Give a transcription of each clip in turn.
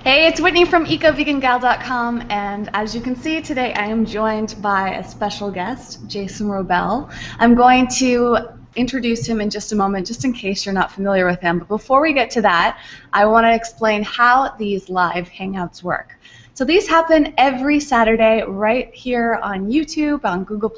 Hey, it's Whitney from EcoVeganGal.com, and as you can see today I am joined by a special guest, Jason Wrobel. I'm going to introduce him in just a moment, just in case you're not familiar with him. But before we get to that, I want to explain how these live hangouts work. So these happen every Saturday right here on YouTube, on Google+,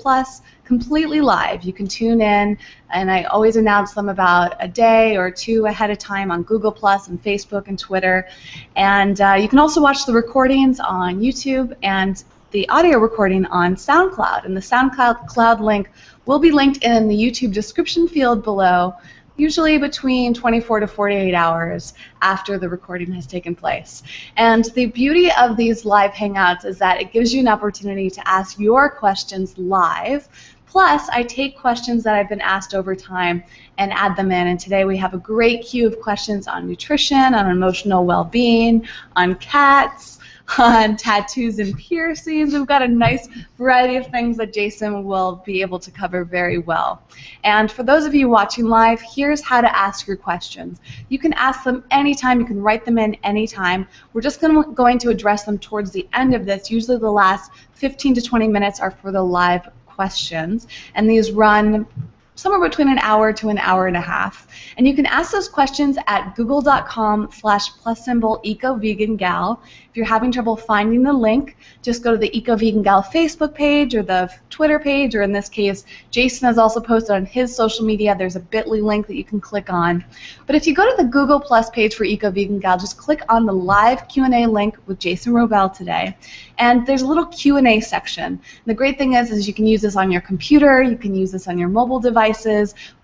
completely live. You can tune in, and I always announce them about a day or two ahead of time on Google+, and Facebook and Twitter. And you can also watch the recordings on YouTube and the audio recording on SoundCloud. And the SoundCloud link will be linked in the YouTube description field below, usually between 24 to 48 hours after the recording has taken place. And the beauty of these live hangouts is that it gives you an opportunity to ask your questions live. Plus, I take questions that I've been asked over time and add them in. And today we have a great queue of questions on nutrition, on emotional well-being, on cats, on tattoos and piercings. We've got a nice variety of things that Jason will be able to cover very well. And for those of you watching live, here's how to ask your questions. You can ask them anytime. You can write them in anytime. We're just going to address them towards the end of this. Usually the last 15 to 20 minutes are for the live questions, and these run somewhere between an hour to an hour and a half. And you can ask those questions at google.com/+EcoVeganGal. If you're having trouble finding the link, just go to the EcoVeganGal Facebook page or the Twitter page, or in this case, Jason has also posted on his social media. There's a bit.ly link that you can click on. But if you go to the Google Plus page for EcoVeganGal, just click on the live Q&A link with Jason Wrobel today. And there's a little Q&A section. And the great thing is you can use this on your computer, you can use this on your mobile devices,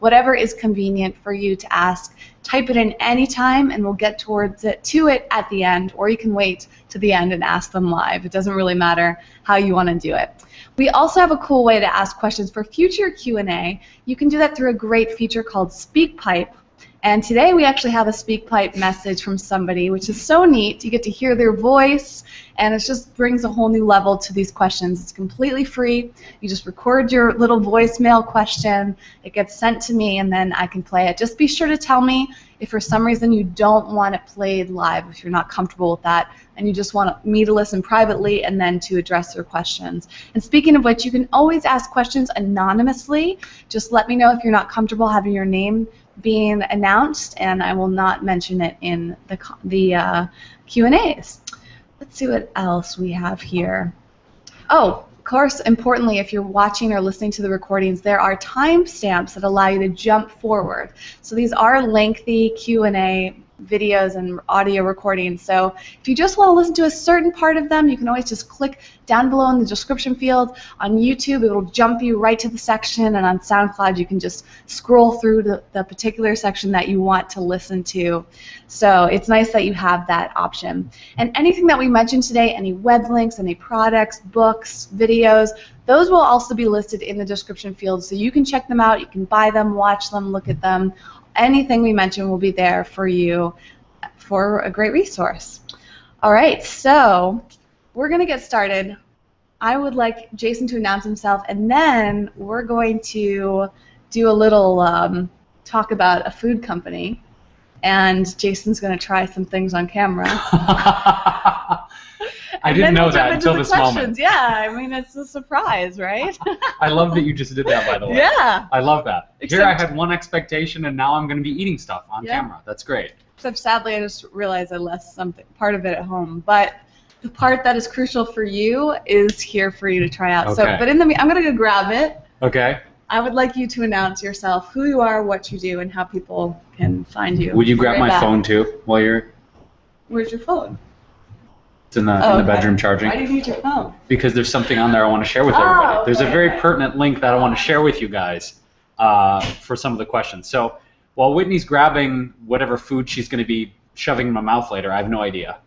whatever is convenient for you to ask. Type it in anytime and we'll get to it at the end, or you can wait to the end and ask them live. It doesn't really matter how you want to do it. We also have a cool way to ask questions for future Q&A. You can do that through a great feature called SpeakPipe. And today we actually have a SpeakPipe message from somebody, which is so neat. You get to hear their voice, and it just brings a whole new level to these questions. It's completely free. You just record your little voicemail question. It gets sent to me, and then I can play it. Just be sure to tell me if for some reason you don't want it played live, if you're not comfortable with that, and you just want me to listen privately and then to address your questions. And speaking of which, you can always ask questions anonymously. Just let me know if you're not comfortable having your name being announced, and I will not mention it in the Q&As. Let's see what else we have here. Oh, of course, importantly, if you're watching or listening to the recordings, there are timestamps that allow you to jump forward. So these are lengthy Q&A videos and audio recordings. So if you just want to listen to a certain part of them, you can always just click down below in the description field. On YouTube, it will jump you right to the section, and on SoundCloud, you can just scroll through the particular section that you want to listen to. So it's nice that you have that option. And anything that we mentioned today, any web links, any products, books, videos, those will also be listed in the description field, so you can check them out, you can buy them, watch them, look at them. Anything we mention will be there for you for a great resource. All right, so we're going to get started. I would like Jason to announce himself, and then we're going to do a little talk about a food company, and Jason's going to try some things on camera. I didn't know that until this moment. Yeah, I mean, it's a surprise, right? I love that you just did that, by the way. Yeah. I love that. Here I had one expectation, and now I'm going to be eating stuff on camera. That's great. Except sadly, I just realized I left part of it at home. But the part that is crucial for you is here for you to try out. Okay. So, but I'm going to go grab it. Okay. I would like you to announce yourself, who you are, what you do, and how people can find you. Would you grab my phone too while you're? Where's your phone? It's in the bedroom charging. Why do you need your phone? Because there's something on there I want to share with everybody. Okay. There's a very pertinent link that I want to share with you guys for some of the questions. So while Whitney's grabbing whatever food she's going to be shoving in my mouth later, I have no idea.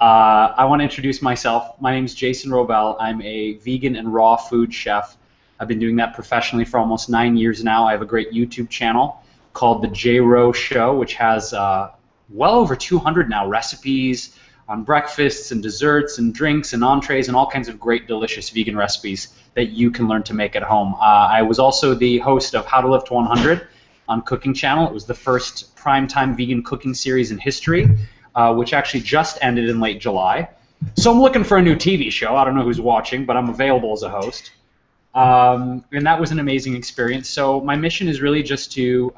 I want to introduce myself. My name is Jason Wrobel. I'm a vegan and raw food chef. I've been doing that professionally for almost 9 years now. I have a great YouTube channel called The J. Rowe Show, which has well over 200 now recipes on breakfasts and desserts and drinks and entrees and all kinds of great delicious vegan recipes that you can learn to make at home. I was also the host of How to Live to 100 on Cooking Channel. It was the first primetime vegan cooking series in history. which actually just ended in late July. So I'm looking for a new TV show. I don't know who's watching, but I'm available as a host. And that was an amazing experience. So my mission is really just to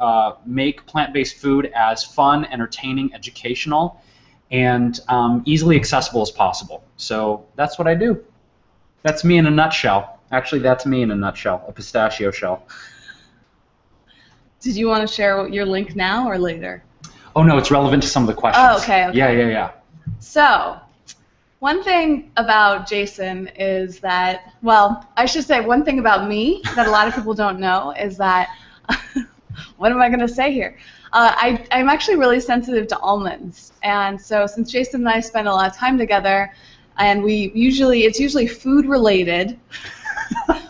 make plant-based food as fun, entertaining, educational, and easily accessible as possible. So that's what I do. That's me in a nutshell. Actually, that's me in a nutshell, a pistachio shell. Did you want to share your link now or later? Oh, no, it's relevant to some of the questions. Oh, okay. Yeah. So, one thing about Jason is that, well, I should say one thing about me that a lot of people don't know is that, what am I going to say here? I'm actually really sensitive to almonds. And so since Jason and I spend a lot of time together, and it's usually food related,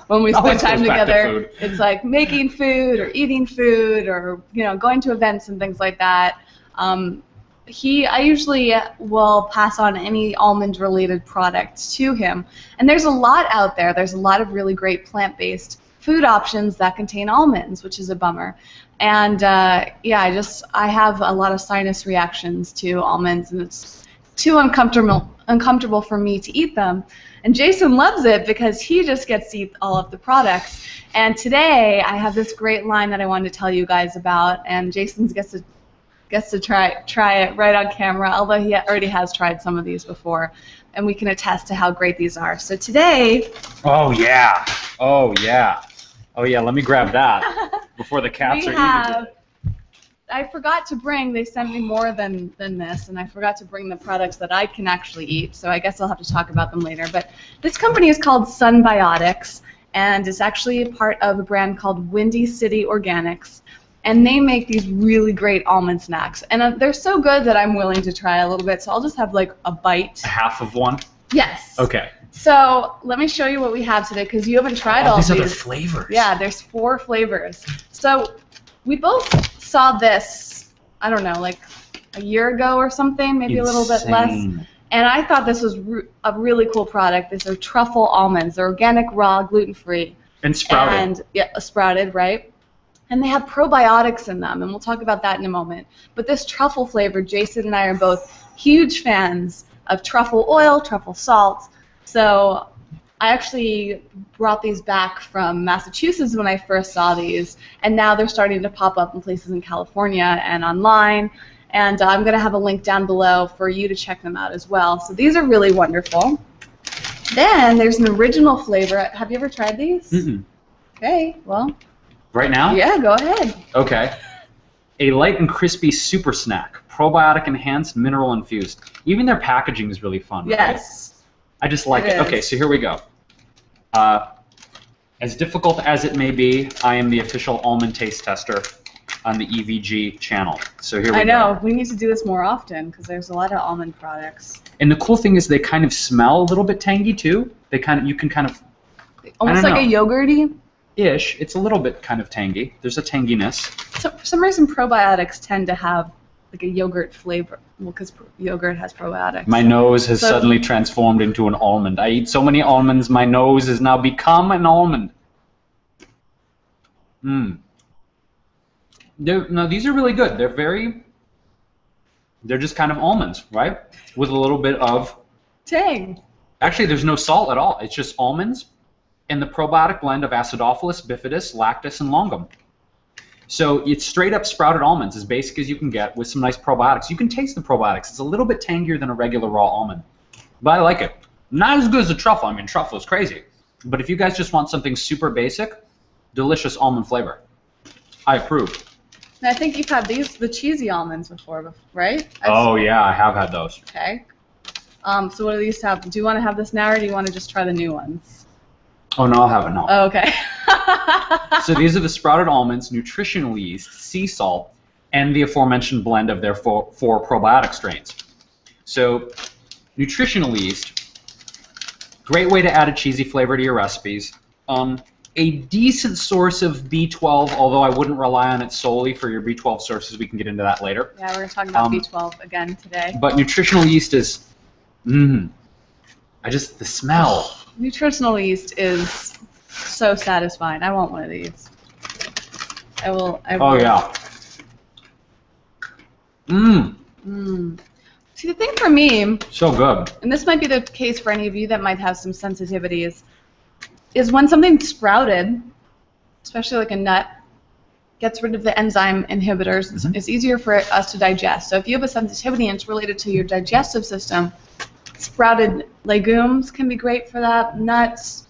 when we spend time together, it's like making food or eating food or going to events and things like that. I usually will pass on any almond-related products to him. And there's a lot out there. There's a lot of really great plant-based food options that contain almonds, which is a bummer. And I have a lot of sinus reactions to almonds, and it's too uncomfortable for me to eat them. And Jason loves it because he just gets to eat all of the products. And today I have this great line that I wanted to tell you guys about, and Jason gets to try it right on camera, although he already has tried some of these before, and we can attest to how great these are. So today... Oh, yeah. Let me grab that before the cats are eating it. I forgot to bring, they sent me more than this, and I forgot to bring the products that I can actually eat, so I guess I'll have to talk about them later. But this company is called Sunbiotics, and it's actually a part of a brand called Windy City Organics. And they make these really great almond snacks. And they're so good that I'm willing to try a little bit, so I'll just have like a bite. A half of one? Yes. Okay. So let me show you what we have today, because you haven't tried all these. These other flavors. Yeah, there's 4 flavors. So we both saw this, I don't know, like a year ago or something, maybe a little bit less. And I thought this was a really cool product. These are truffle almonds. They're organic, raw, gluten-free. And sprouted. And yeah, sprouted, right? And they have probiotics in them, and we'll talk about that in a moment. But this truffle flavor, Jason and I are both huge fans of truffle oil, truffle salt. So I actually brought these back from Massachusetts when I first saw these, and now they're starting to pop up in places in California and online. And I'm going to have a link down below for you to check them out as well. So these are really wonderful. Then there's an original flavor. Have you ever tried these? Mm-mm. Okay, well. Right now? Yeah, go ahead. Okay. A light and crispy super snack, probiotic enhanced, mineral infused. Even their packaging is really fun. Yes. Right? I just like it. Okay, so here we go. As difficult as it may be, I am the official almond taste tester on the EVG channel. So here we go. I know. We need to do this more often because there's a lot of almond products. And the cool thing is they kind of smell a little bit tangy too. You can kind of almost like a yogurty. Ish. It's a little bit kind of tangy. There's a tanginess. So for some reason, probiotics tend to have like a yogurt flavor. Well, because yogurt has probiotics. My nose has suddenly transformed into an almond. I eat so many almonds, my nose has now become an almond. No, these are really good. They're just kind of almonds, right? With a little bit of tang. Actually, there's no salt at all. It's just almonds and the probiotic blend of acidophilus, bifidus, lactus, and longum. So it's straight up sprouted almonds, as basic as you can get, with some nice probiotics. You can taste the probiotics. It's a little bit tangier than a regular raw almond, but I like it. Not as good as a truffle. I mean, truffle is crazy. But if you guys just want something super basic, delicious almond flavor. I approve. I think you've had the cheesy almonds before, right? Oh yeah, I have had those. Okay. So what do these have? Do you want to have this now, or do you want to just try the new ones? Oh, no, I'll have it now. Oh, okay. So these are the sprouted almonds, nutritional yeast, sea salt, and the aforementioned blend of their four probiotic strains. So nutritional yeast, great way to add a cheesy flavor to your recipes. A decent source of B12, although I wouldn't rely on it solely for your B12 sources. We can get into that later. Yeah, we're going to talk about B12 again today. But nutritional yeast is, the smell. Nutritional yeast is so satisfying. I want one of these. I will. Oh, yeah. See, the thing for me, so good, and this might be the case for any of you that might have some sensitivities, is when something's sprouted, especially like a nut, gets rid of the enzyme inhibitors, it's easier for us to digest. So if you have a sensitivity and it's related to your digestive system, sprouted legumes can be great for that, nuts,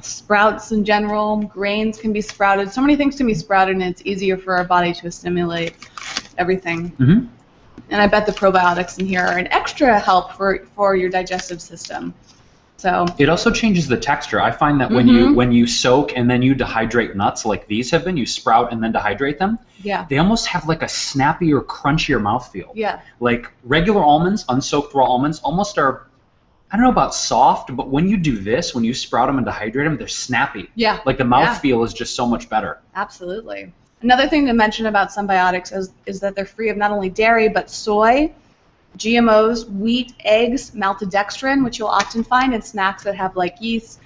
sprouts in general, grains can be sprouted. So many things can be sprouted, and it's easier for our body to assimilate everything. And I bet the probiotics in here are an extra help for your digestive system. So it also changes the texture. I find that when you soak and then you dehydrate nuts like these have been, you sprout and then dehydrate them. Yeah. They almost have like a snappier, crunchier mouthfeel. Yeah. Like regular almonds, unsoaked raw almonds, almost are, I don't know about soft, but when you do this, when you sprout them and dehydrate them, they're snappy. Yeah. Like the mouthfeel is just so much better. Absolutely. Another thing to mention about Sunbiotics is that they're free of not only dairy, but soy, GMOs, wheat, eggs, maltodextrin, which you'll often find in snacks that have like yeast,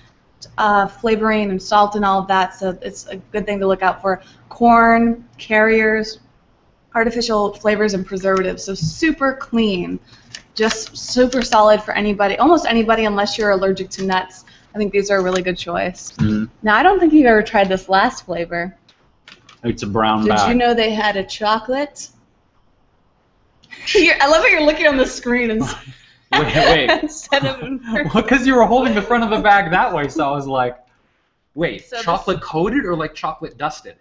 flavoring, and salt and all of that. So it's a good thing to look out for. Corn, carriers, artificial flavors, and preservatives. So super clean. Just super solid for anybody, almost anybody, unless you're allergic to nuts. I think these are a really good choice. Now, I don't think you've ever tried this last flavor. It's a brown bag. Did you know they had a chocolate? I love how you're looking on the screen and wait. instead of because you were holding the front of the bag that way, so I was like, wait, So chocolate coated or like chocolate dusted?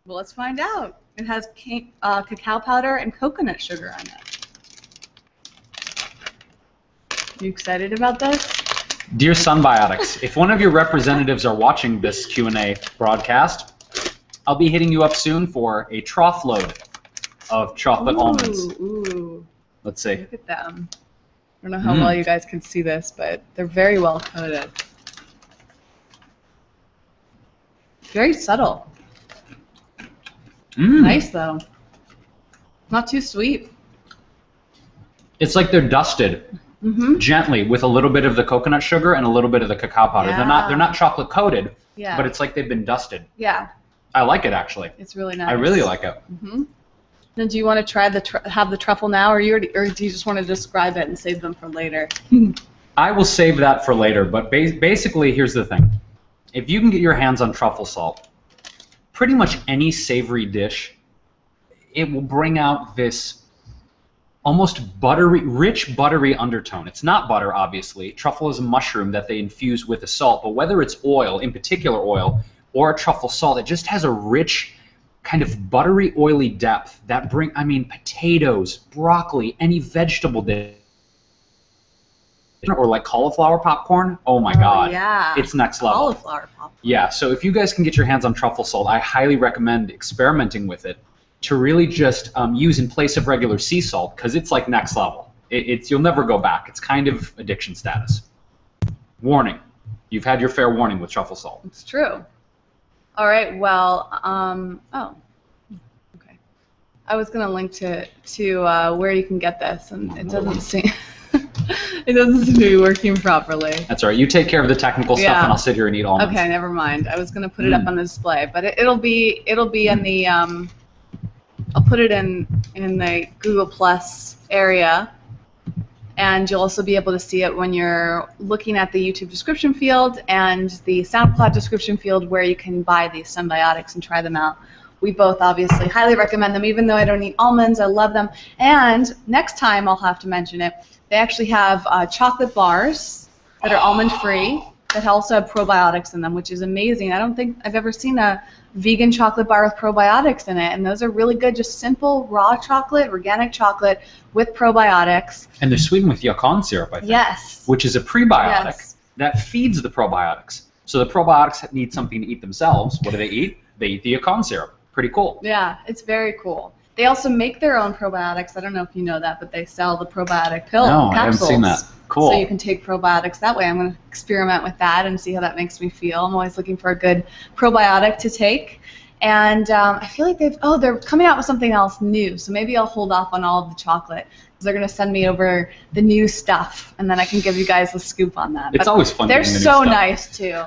Well, let's find out. It has cacao powder and coconut sugar on it. You excited about this? Dear Sunbiotics, if one of your representatives are watching this Q&A broadcast, I'll be hitting you up soon for a trough load of chocolate almonds. Ooh. Let's see. Look at them. I don't know how well you guys can see this, but they're very well coated. Very subtle. Nice, though. Not too sweet. It's like they're dusted gently with a little bit of the coconut sugar and a little bit of the cacao powder. Yeah. They're not chocolate coated, Yeah. but it's like they've been dusted. Yeah. I like it, actually. It's really nice. I really like it. Then do you want to try have the truffle now, or do you just want to describe it and save them for later? I will save that for later, but basically, here's the thing. If you can get your hands on truffle salt, pretty much any savory dish, it will bring out this almost buttery, rich buttery undertone. It's not butter, obviously. Truffle is a mushroom that they infuse with the salt, but whether it's oil, in particular oil, or a truffle salt, it just has a rich kind of buttery, oily depth that potatoes, broccoli, any vegetable dish, or like cauliflower popcorn. Oh my God, yeah. It's next level. Cauliflower popcorn. Yeah, so if you guys can get your hands on truffle salt, I highly recommend experimenting with it to really just use in place of regular sea salt, because it's like next level. You'll never go back. It's kind of addiction status. Warning, you've had your fair warning with truffle salt. It's true. All right, well, okay. I was going to link to where you can get this, and it doesn't seem it doesn't seem to be working properly. That's all right. You take care of the technical stuff, and I'll sit here and eat almonds. Okay, never mind. I was going to put it up on the display, but it'll be in the I'll put it in the Google Plus area. And you'll also be able to see it when you're looking at the YouTube description field and the SoundCloud description field, where you can buy these Sunbiotics and try them out. We both obviously highly recommend them, even though I don't eat almonds. I love them. And next time I'll have to mention it. They actually have chocolate bars that are almond-free that also have probiotics in them, which is amazing. I don't think I've ever seen a vegan chocolate bar with probiotics in it, and those are really good. Just simple raw chocolate, organic chocolate with probiotics. And they're sweetened with yacon syrup, I think. Yes. Which is a prebiotic that feeds the probiotics. So the probiotics need something to eat themselves. What do they eat? They eat the yacon syrup. Pretty cool. Yeah, it's very cool. They also make their own probiotics. I don't know if you know that, but they sell the probiotic pill capsules. I haven't seen that. Cool. So you can take probiotics that way. I'm going to experiment with that and see how that makes me feel. I'm always looking for a good probiotic to take. And I feel like they're coming out with something else new. So maybe I'll hold off on all of the chocolate, because they're going to send me over the new stuff, and then I can give you guys the scoop on that. It's always fun. They're so nice too.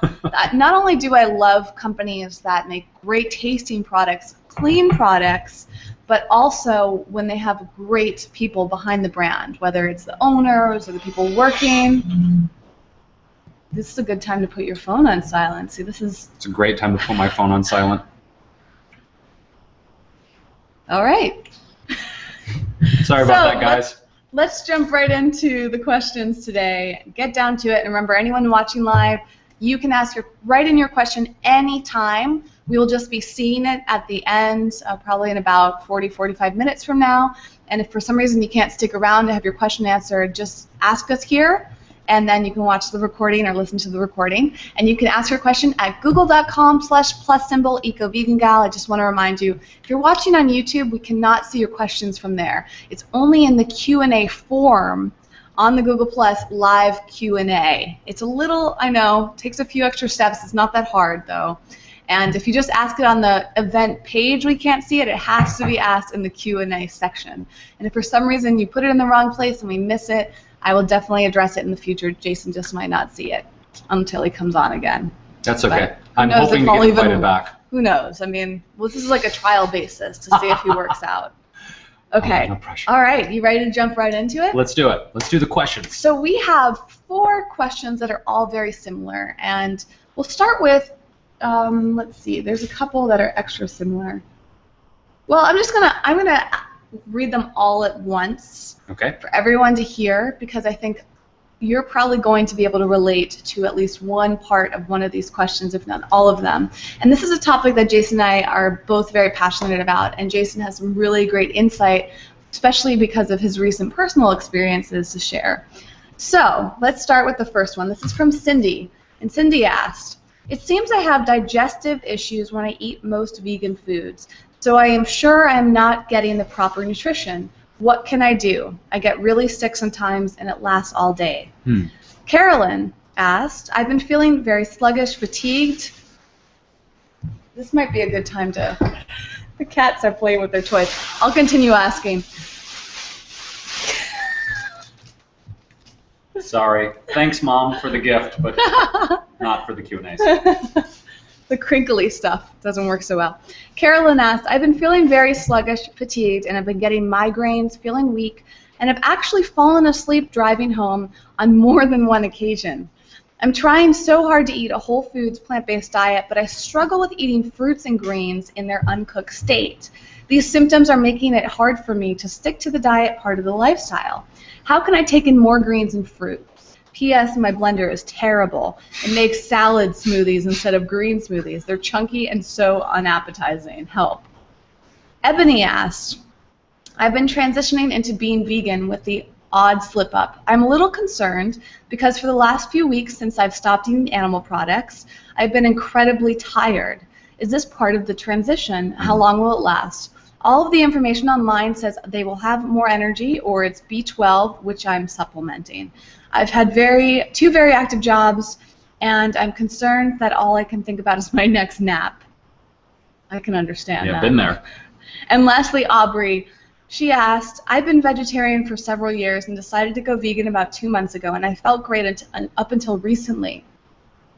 Not only do I love companies that make great tasting products, clean products, but also when they have great people behind the brand, whether it's the owners or the people working. This is a good time to put your phone on silent. See, it's a great time to put my phone on silent. All right. Sorry about that, guys. Let's jump right into the questions today. Get down to it. And remember, anyone watching live, you can write in your question anytime. We will just be seeing it at the end, probably in about 45 minutes from now. And if for some reason you can't stick around to have your question answered, just ask us here, and then you can watch the recording or listen to the recording. And you can ask your question at google.com/+EcoVeganGal. I just want to remind you, if you're watching on YouTube, we cannot see your questions from there. It's only in the Q&A form on the Google Plus live Q&A. It's a little, I know, takes a few extra steps. It's not that hard, though. And if you just ask it on the event page, we can't see it. It has to be asked in the Q&A section. And if for some reason you put it in the wrong place and we miss it, I will definitely address it in the future. Jason just might not see it until he comes on again. That's okay. I'm hoping to get invited back. Who knows? I mean, well, this is like a trial basis to see if he works out. Okay. No pressure. All right. You ready to jump right into it? Let's do it. Let's do the questions. So we have 4 questions that are all very similar, and we'll start with, let's see, there's a couple that are extra similar. Well, I'm gonna read them all at once. Okay. For everyone to hear, because I think you're probably going to be able to relate to at least one part of one of these questions, if not all of them. And this is a topic that Jason and I are both very passionate about, and Jason has some really great insight, especially because of his recent personal experiences to share. So let's start with the first one. This is from Cindy, and Cindy asked, "It seems I have digestive issues when I eat most vegan foods, so I am sure I am not getting the proper nutrition. What can I do? I get really sick sometimes and it lasts all day." Carolyn asked, "I've been feeling very sluggish, fatigued." This might be a good time to... The cats are playing with their toys. I'll continue asking. Sorry. Thanks, Mom, for the gift, but not for the Q&As. The crinkly stuff doesn't work so well. Carolyn asked, "I've been feeling very sluggish, fatigued, and I've been getting migraines, feeling weak, and I've actually fallen asleep driving home on more than one occasion. I'm trying so hard to eat a whole foods, plant-based diet, but I struggle with eating fruits and greens in their uncooked state. These symptoms are making it hard for me to stick to the diet part of the lifestyle. How can I take in more greens and fruit? P.S. My blender is terrible. It makes salad smoothies instead of green smoothies. They're chunky and so unappetizing. Help." Ebony asked, "I've been transitioning into being vegan with the odd slip-up. I'm a little concerned because for the last few weeks since I've stopped eating animal products, I've been incredibly tired. Is this part of the transition? How long will it last? All of the information online says they will have more energy or it's B12, which I'm supplementing. I've had 2 very active jobs, and I'm concerned that all I can think about is my next nap." I can understand that. Yeah, been there. And lastly, Aubrey, she asked, "I've been vegetarian for several years and decided to go vegan about 2 months ago, and I felt great up until recently.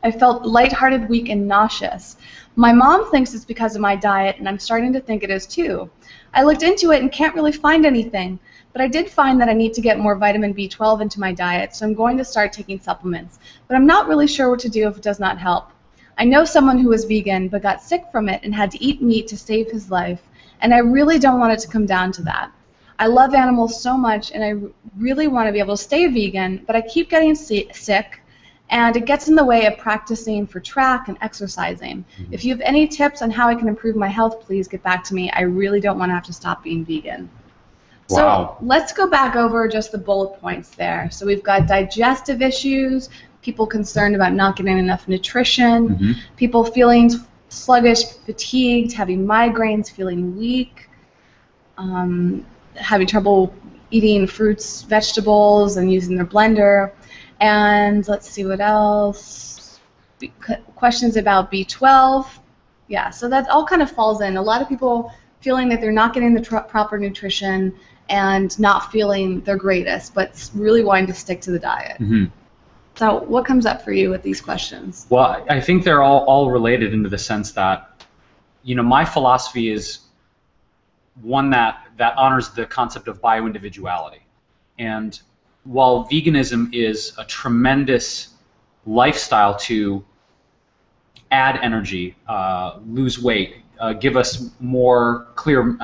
I felt lighthearted, weak, and nauseous. My mom thinks it's because of my diet, and I'm starting to think it is too. I looked into it and can't really find anything, but I did find that I need to get more vitamin B12 into my diet, so I'm going to start taking supplements. But I'm not really sure what to do if it does not help. I know someone who was vegan but got sick from it and had to eat meat to save his life, and I really don't want it to come down to that. I love animals so much, and I really want to be able to stay vegan, but I keep getting sick, and it gets in the way of practicing for track and exercising. If you have any tips on how I can improve my health, please get back to me. I really don't want to have to stop being vegan." Wow. So let's go back over just the bullet points there. So we've got digestive issues, people concerned about not getting enough nutrition, people feeling sluggish, fatigued, having migraines, feeling weak, having trouble eating fruits, vegetables, and using their blender. And let's see what else. Questions about B12. Yeah, so that all kind of falls in. A lot of people feeling that they're not getting the proper nutrition and not feeling their greatest, but really wanting to stick to the diet. So what comes up for you with these questions? Well, I think they're all related into the sense that, you know, my philosophy is one that honors the concept of bioindividuality. And while veganism is a tremendous lifestyle to add energy, lose weight, give us more clear,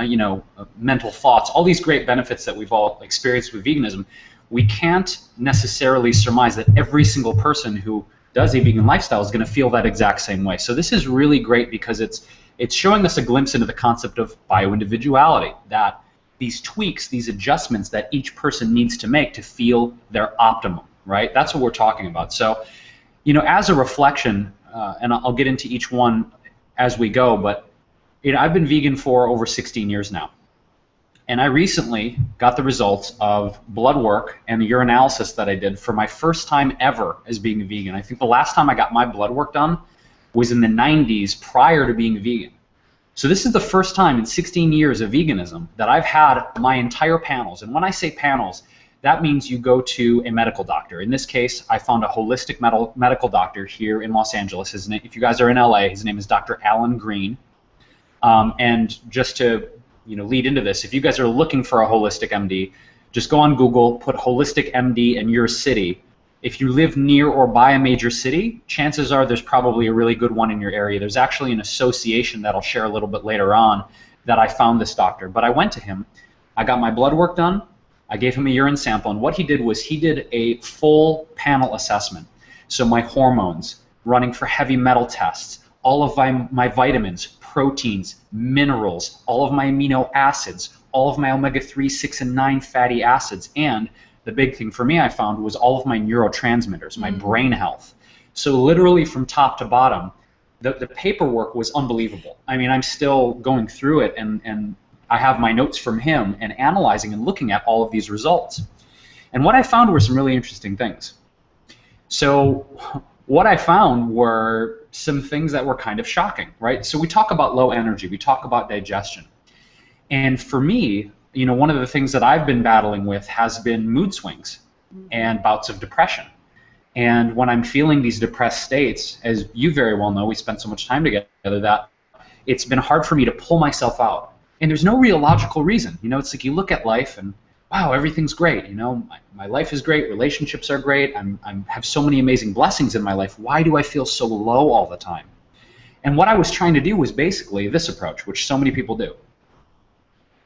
mental thoughts, all these great benefits that we've all experienced with veganism, we can't necessarily surmise that every single person who does a vegan lifestyle is going to feel that exact same way. So this is really great because it's showing us a glimpse into the concept of bioindividuality, that these tweaks, these adjustments that each person needs to make to feel their optimum, right? That's what we're talking about. So, as a reflection, and I'll get into each one as we go, but I've been vegan for over 16 years now. And I recently got the results of blood work and the urinalysis that I did for my first time ever as being a vegan. I think the last time I got my blood work done was in the 90s prior to being a vegan. So this is the first time in 16 years of veganism that I've had my entire panels. And when I say panels, that means you go to a medical doctor. In this case, I found a holistic medical doctor here in Los Angeles. His name, if you guys are in LA, his name is Dr. Alan Green. And just to lead into this, if you guys are looking for a holistic MD, just go on Google, put holistic MD in your city. If you live near or by a major city, chances are there's probably a really good one in your area. There's actually an association that I'll share a little bit later on that I found this doctor. But I went to him, I got my blood work done, I gave him a urine sample, and what he did was he did a full panel assessment. So my hormones, running for heavy metal tests, all of my vitamins, proteins, minerals, all of my amino acids, all of my omega-3, 6, and 9 fatty acids, and the big thing for me I found was all of my neurotransmitters, my brain health. So literally from top to bottom, the paperwork was unbelievable. I mean, I'm still going through it, and I have my notes from him and analyzing and looking at all of these results. And what I found were some really interesting things. So what I found were some things that were kind of shocking, right? So we talk about low energy, we talk about digestion. And for me, one of the things that I've been battling with has been mood swings and bouts of depression. And when I'm feeling these depressed states, as you very well know, we spent so much time together, that it's been hard for me to pull myself out. And there's no real logical reason. It's like you look at life and, wow, everything's great. My life is great, relationships are great, I have so many amazing blessings in my life. Why do I feel so low all the time? And what I was trying to do was basically this approach, which so many people do.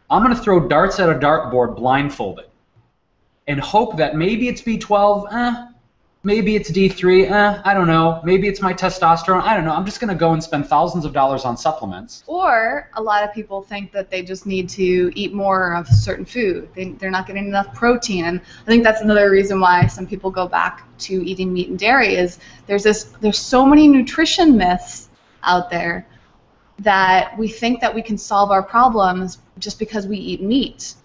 I'm going to throw darts at a dartboard blindfolded and hope that maybe it's B12, maybe it's D3, I don't know, maybe it's my testosterone, I don't know. I'm just going to go and spend thousands of dollars on supplements. Or a lot of people think that they just need to eat more of certain food. They're not getting enough protein. And I think that's another reason why some people go back to eating meat and dairy is there's so many nutrition myths out there that we think that we can solve our problems just because we eat meat,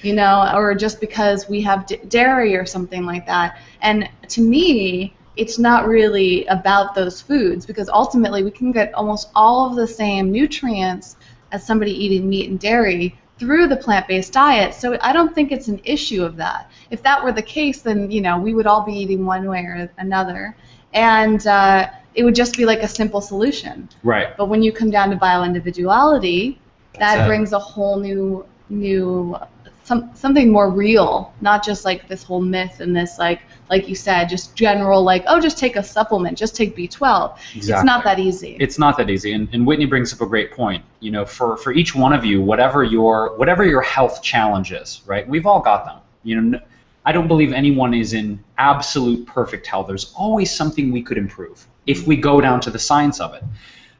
or just because we have dairy or something like that. And to me, it's not really about those foods, because ultimately we can get almost all of the same nutrients as somebody eating meat and dairy through the plant-based diet. So I don't think it's an issue of that. If that were the case, then we would all be eating one way or another. And it would just be like a simple solution. Right. But when you come down to bioindividuality, that brings a whole new something more real, not just like this whole myth and this like you said, just general just take a supplement, just take B12. Exactly. It's not that easy. It's not that easy. And Whitney brings up a great point. For each one of you, whatever your health challenge is, right? We've all got them. I don't believe anyone is in absolute perfect health. There's always something we could improve if we go down to the science of it.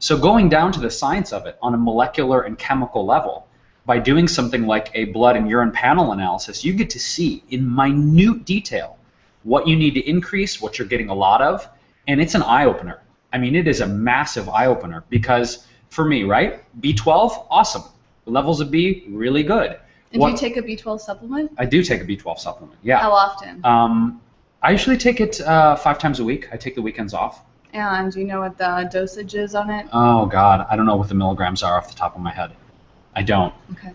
So going down to the science of it on a molecular and chemical level, by doing something like a blood and urine panel analysis, you get to see in minute detail what you need to increase, what you're getting a lot of, and it's an eye-opener. I mean, it is a massive eye-opener because for me, right, B12, awesome. The levels of B, really good. And do you take a B12 supplement? I do take a B12 supplement, yeah. How often? I usually take it 5 times a week. I take the weekends off. And do you know what the dosage is on it? Oh, God. I don't know what the milligrams are off the top of my head. I don't. Okay.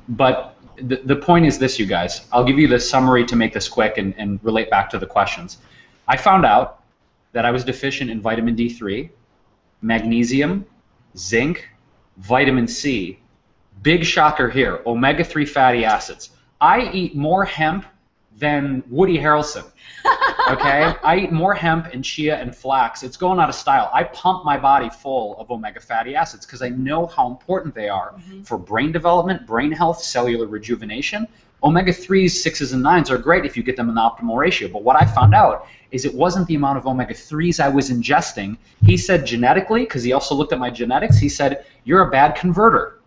But the point is this, you guys. I'll give you the summary to make this quick and relate back to the questions. I found out that I was deficient in vitamin D3, magnesium, zinc, vitamin C, Big shocker here, omega-3 fatty acids. I eat more hemp than Woody Harrelson. Okay? I eat more hemp and chia and flax. It's going out of style. I pump my body full of omega fatty acids because I know how important they are for brain development, brain health, cellular rejuvenation. Omega-3s, 6s, and 9s are great if you get them in the optimal ratio. But what I found out is it wasn't the amount of omega-3s I was ingesting. He said genetically, because he also looked at my genetics, he said, you're a bad converter.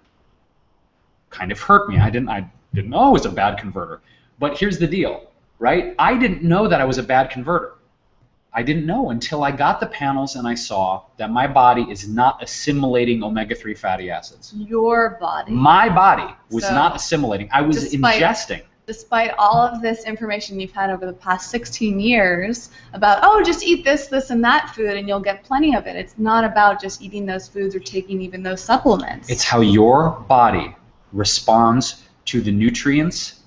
Kind of hurt me. I didn't know I was a bad converter. But here's the deal, right? I didn't know that I was a bad converter. I didn't know until I got the panels and I saw that my body is not assimilating omega-3 fatty acids. Your body. My body was not assimilating. I was ingesting. Despite all of this information you've had over the past 16 years about, oh, just eat this, this, and that food and you'll get plenty of it. It's not about just eating those foods or taking even those supplements. It's how your body responds to the nutrients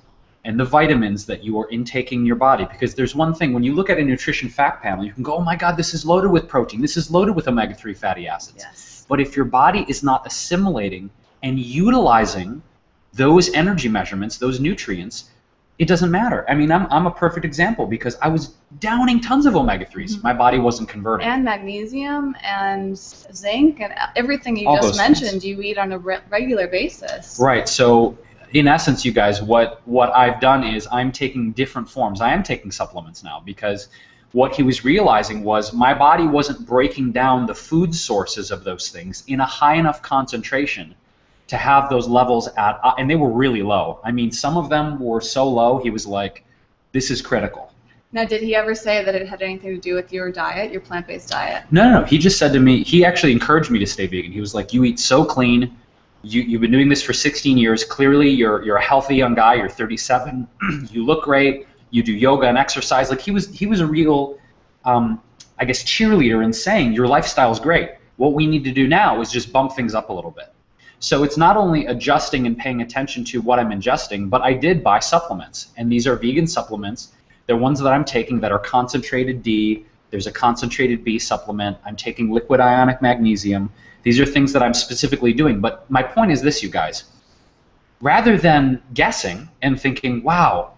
and the vitamins that you are intaking in your body. Because there's one thing, when you look at a nutrition fact panel, you can go, oh my God, this is loaded with protein, this is loaded with omega-3 fatty acids. Yes. But if your body is not assimilating and utilizing those energy measurements, those nutrients, it doesn't matter. I mean, I'm a perfect example because I was downing tons of omega-3s. My body wasn't converting. And magnesium and zinc and everything you All just those mentioned, things. you eat on a regular basis. Right. So in essence, you guys, what I've done is I'm taking different forms. I am taking supplements now because what he was realizing was my body wasn't breaking down the food sources of those things in a high enough concentration to have those levels at, and they were really low. I mean, some of them were so low, he was like, this is critical. Now, did he ever say that it had anything to do with your diet, your plant-based diet? No. He just said to me, he actually encouraged me to stay vegan. He was like, you eat so clean. You've been doing this for 16 years. Clearly, you're a healthy young guy. You're 37. You look great. You do yoga and exercise. Like he was a real, I guess, cheerleader in saying your lifestyle is great. What we need to do now is just bump things up a little bit. So it's not only adjusting and paying attention to what I'm ingesting, but I did buy supplements. And these are vegan supplements. They're ones that I'm taking that are concentrated D. There's a concentrated B supplement. I'm taking liquid ionic magnesium. These are things that I'm specifically doing. But my point is this, you guys. Rather than guessing and thinking, wow,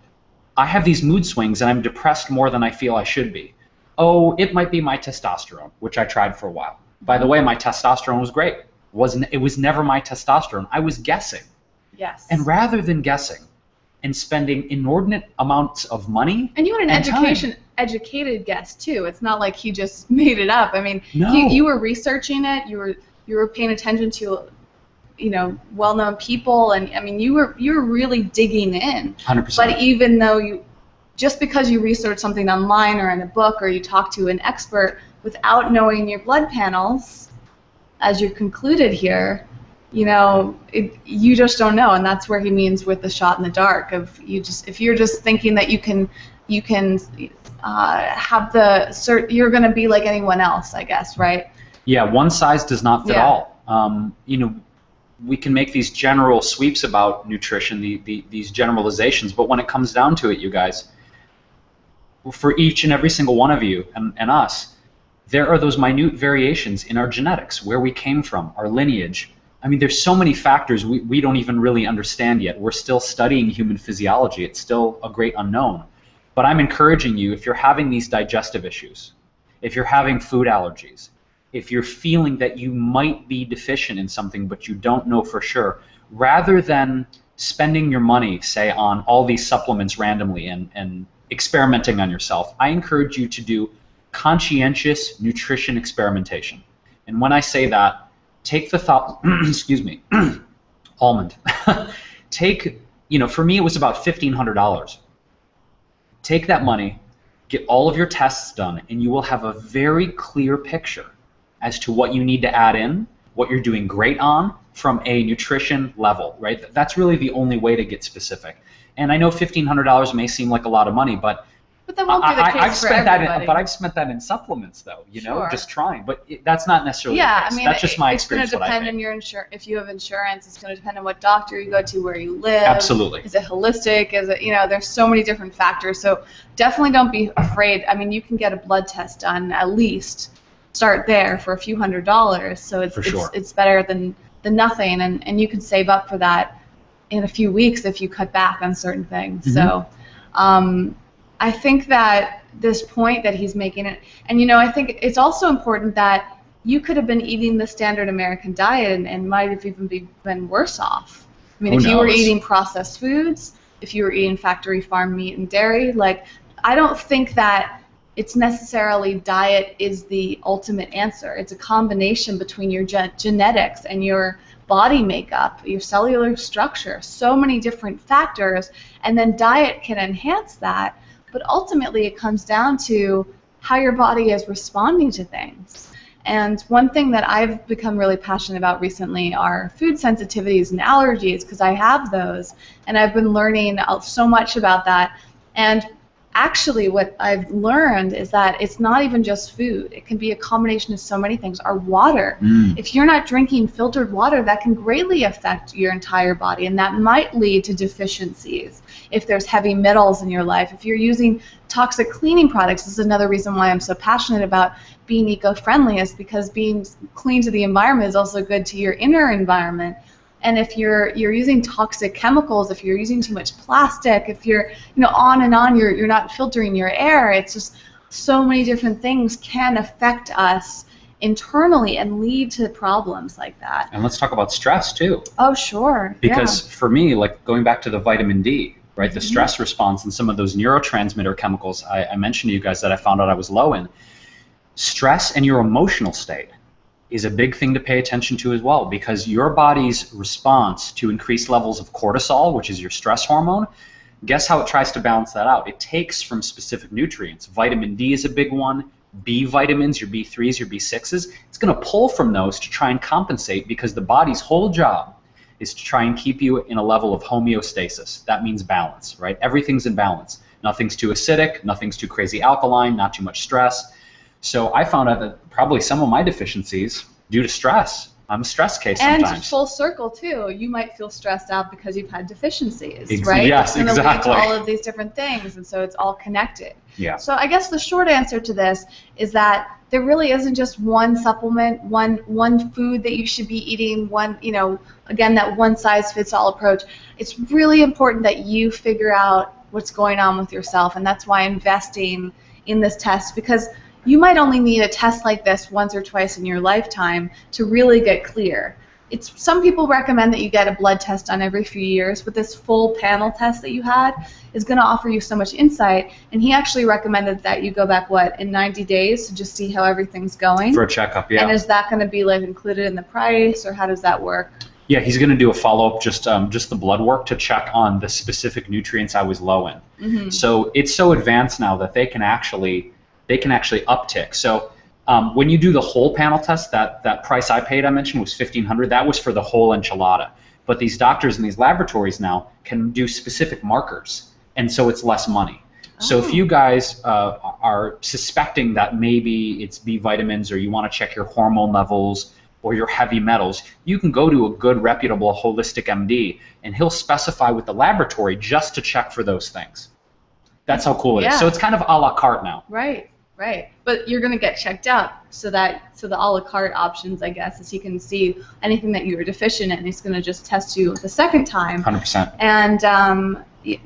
I have these mood swings and I'm depressed more than I feel I should be. Oh, it might be my testosterone, which I tried for a while. By the way, my testosterone was great. It was never my testosterone. I was guessing. Yes. And rather than guessing and spending inordinate amounts of money and you had an educated guess too. It's not like he just made it up. I mean, no. You were researching it. You were paying attention to, well-known people, and I mean, you were really digging in. 100%. But even though just because you research something online or in a book or you talk to an expert without knowing your blood panels, as you concluded here, you just don't know, and that's where he means with the shot in the dark. If you're just thinking that you can have you're going to be like anyone else, I guess, right? Yeah, one size does not fit all. We can make these general sweeps about nutrition, these generalizations, but when it comes down to it, you guys, for each and every single one of you and us, there are those minute variations in our genetics, where we came from, our lineage. I mean, there's so many factors we don't even really understand yet. We're still studying human physiology. It's still a great unknown. But I'm encouraging you, if you're having these digestive issues, if you're having food allergies, if you're feeling that you might be deficient in something but you don't know for sure, rather than spending your money, say, on all these supplements randomly and experimenting on yourself, I encourage you to do conscientious nutrition experimentation. And when I say that, take the thought, excuse me, almond. Take, for me it was about $1,500. Take that money, get all of your tests done, and you will have a very clear picture as to what you need to add in, what you're doing great on from a nutrition level, right? That's really the only way to get specific. And I know $1,500 may seem like a lot of money, but that won't be the case I've spent for everybody. But I've spent that in supplements, though. Sure. Just trying. But that's not necessarily the case. I mean, that's just my experience. It's going to depend on your insurance. If you have insurance, it's going to depend on what doctor you go to, where you live. Absolutely. Is it holistic? Is it, there's so many different factors. So definitely don't be afraid. I mean, you can get a blood test done at least. Start there for a few $100s. So it's better than the nothing, and you can save up for that in a few weeks if you cut back on certain things. So I think that this point that he's making, and I think it's also important that you could have been eating the standard American diet and might have even been worse off. I mean, if you were eating processed foods, if you were eating factory farm meat and dairy, like, I don't think that it's necessarily diet is the ultimate answer. It's a combination between your genetics and your body makeup, your cellular structure, so many different factors, and then diet can enhance that, but ultimately it comes down to how your body is responding to things. And one thing that I've become really passionate about recently are food sensitivities and allergies, because I have those, and I've been learning so much about that. And actually what I've learned is that it's not even just food. It can be a combination of so many things. Our water. If you're not drinking filtered water, that can greatly affect your entire body, and that might lead to deficiencies. If there's heavy metals in your life, if you're using toxic cleaning products, this is another reason why I'm so passionate about being eco-friendly, is because being clean to the environment is also good to your inner environment. And if you're using toxic chemicals, if you're using too much plastic, if you're on and on, you're not filtering your air. It's just so many different things can affect us internally and lead to problems like that. And let's talk about stress too. Oh, sure. Because for me, like going back to the vitamin D, right, the stress response and some of those neurotransmitter chemicals I mentioned to you guys that I found out I was low in. Stress and your emotional state is a big thing to pay attention to as well, because your body's response to increased levels of cortisol, which is your stress hormone, guess how it tries to balance that out? It takes from specific nutrients. Vitamin D is a big one. B vitamins, your B3s, your B6s, it's going to pull from those to try and compensate, because the body's whole job is to try and keep you in a level of homeostasis. That means balance, right? Everything's in balance. Nothing's too acidic, nothing's too crazy alkaline, not too much stress. So I found out that probably some of my deficiencies due to stress. I'm a stress case sometimes. And full circle too. You might feel stressed out because you've had deficiencies, right? Yes, it's exactly. Lead to all of these different things, and so it's all connected. Yeah. So I guess the short answer to this is that there really isn't just one supplement, one food that you should be eating, again, that one size fits all approach. It's really important that you figure out what's going on with yourself, and that's why investing in this test, because you might only need a test like this once or twice in your lifetime to really get clear. Some people recommend that you get a blood test done every few years, but this full panel test that you had is going to offer you so much insight, and he actually recommended that you go back, in 90 days to just see how everything's going? For a checkup, yeah. And is that going to be included in the price, or how does that work? Yeah, he's going to do a follow-up, just the blood work to check on the specific nutrients I was low in. So it's so advanced now that they can actually uptick. So when you do the whole panel test, that price I paid, I mentioned, was $1,500. That was for the whole enchilada. But these doctors in these laboratories now can do specific markers, and so it's less money. So if you guys are suspecting that maybe it's B vitamins, or you want to check your hormone levels or your heavy metals, you can go to a good, reputable, holistic MD, and he'll specify with the laboratory just to check for those things. That's how cool it is. So it's kind of a la carte now. Right. Right, but you're going to get checked out, so the a la carte options, I guess, is he can see anything that you were deficient in, and he's going to just test you the second time. 100%. And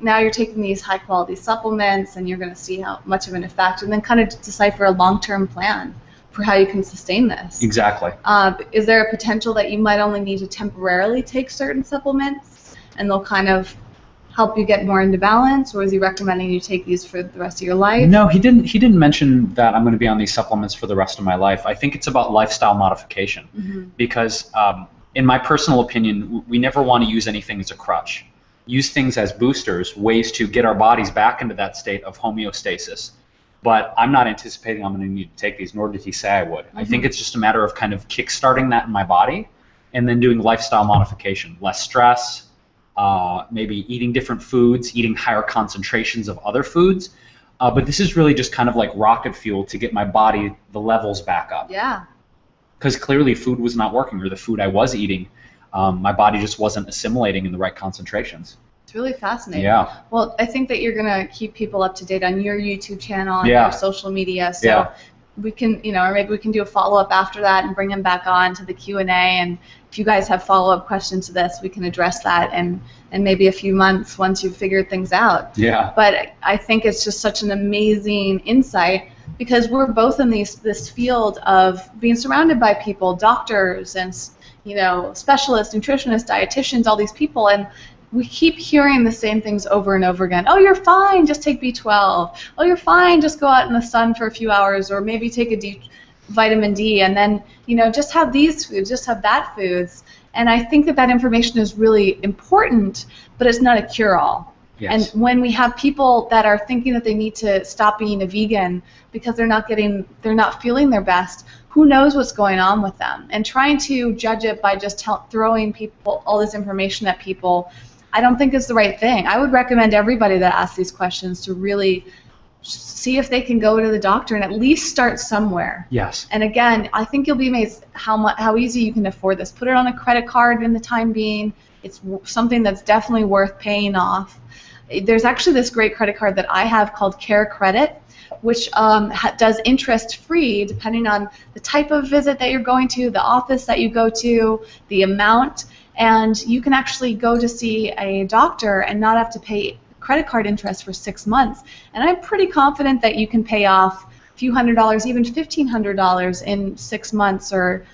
now you're taking these high-quality supplements, and you're going to see how much of an effect, and then kind of decipher a long-term plan for how you can sustain this. Exactly. Is there a potential that you might only need to temporarily take certain supplements, and they'll kind of help you get more into balance, or is he recommending you take these for the rest of your life? No, he didn't mention that I'm going to be on these supplements for the rest of my life. I think it's about lifestyle modification, because in my personal opinion, we never want to use anything as a crutch. Use things as boosters, ways to get our bodies back into that state of homeostasis. But I'm not anticipating I'm going to need to take these, nor did he say I would. I think it's just a matter of kind of kickstarting that in my body, and then doing lifestyle modification, less stress, maybe eating different foods, eating higher concentrations of other foods. But this is really just kind of like rocket fuel to get my body, the levels back up. Yeah. Because clearly food was not working, or the food I was eating, my body just wasn't assimilating in the right concentrations. It's really fascinating. Yeah. Well, I think that you're going to keep people up to date on your YouTube channel and your social media. So we can, or maybe we can do a follow-up after that and bring him back on to the Q&A. And if you guys have follow-up questions to this, we can address that in maybe a few months once you've figured things out. Yeah. But I think it's just such an amazing insight, because we're both in this field of being surrounded by people, doctors and specialists, nutritionists, dietitians, all these people, and we keep hearing the same things over and over again. Oh, you're fine, just take B12. Oh, you're fine, just go out in the sun for a few hours, or maybe take a vitamin D, and then just have these foods, just have that foods. And I think that information is really important, but it's not a cure-all. Yes. And when we have people that are thinking that they need to stop being a vegan because they're not feeling their best, who knows what's going on with them? And trying to judge it by just throwing people all this information at people, I don't think is the right thing. I would recommend everybody that asks these questions to really see if they can go to the doctor and at least start somewhere. Yes. And again, I think you'll be amazed how easy you can afford this. Put it on a credit card in the time being. It's something that's definitely worth paying off. There's actually this great credit card that I have called Care Credit, which does interest-free depending on the type of visit that you're going to, the office that you go to, the amount, and you can actually go to see a doctor and not have to pay credit card interest for 6 months. And I'm pretty confident that you can pay off a few $100s, even $1,500 in 6 months, or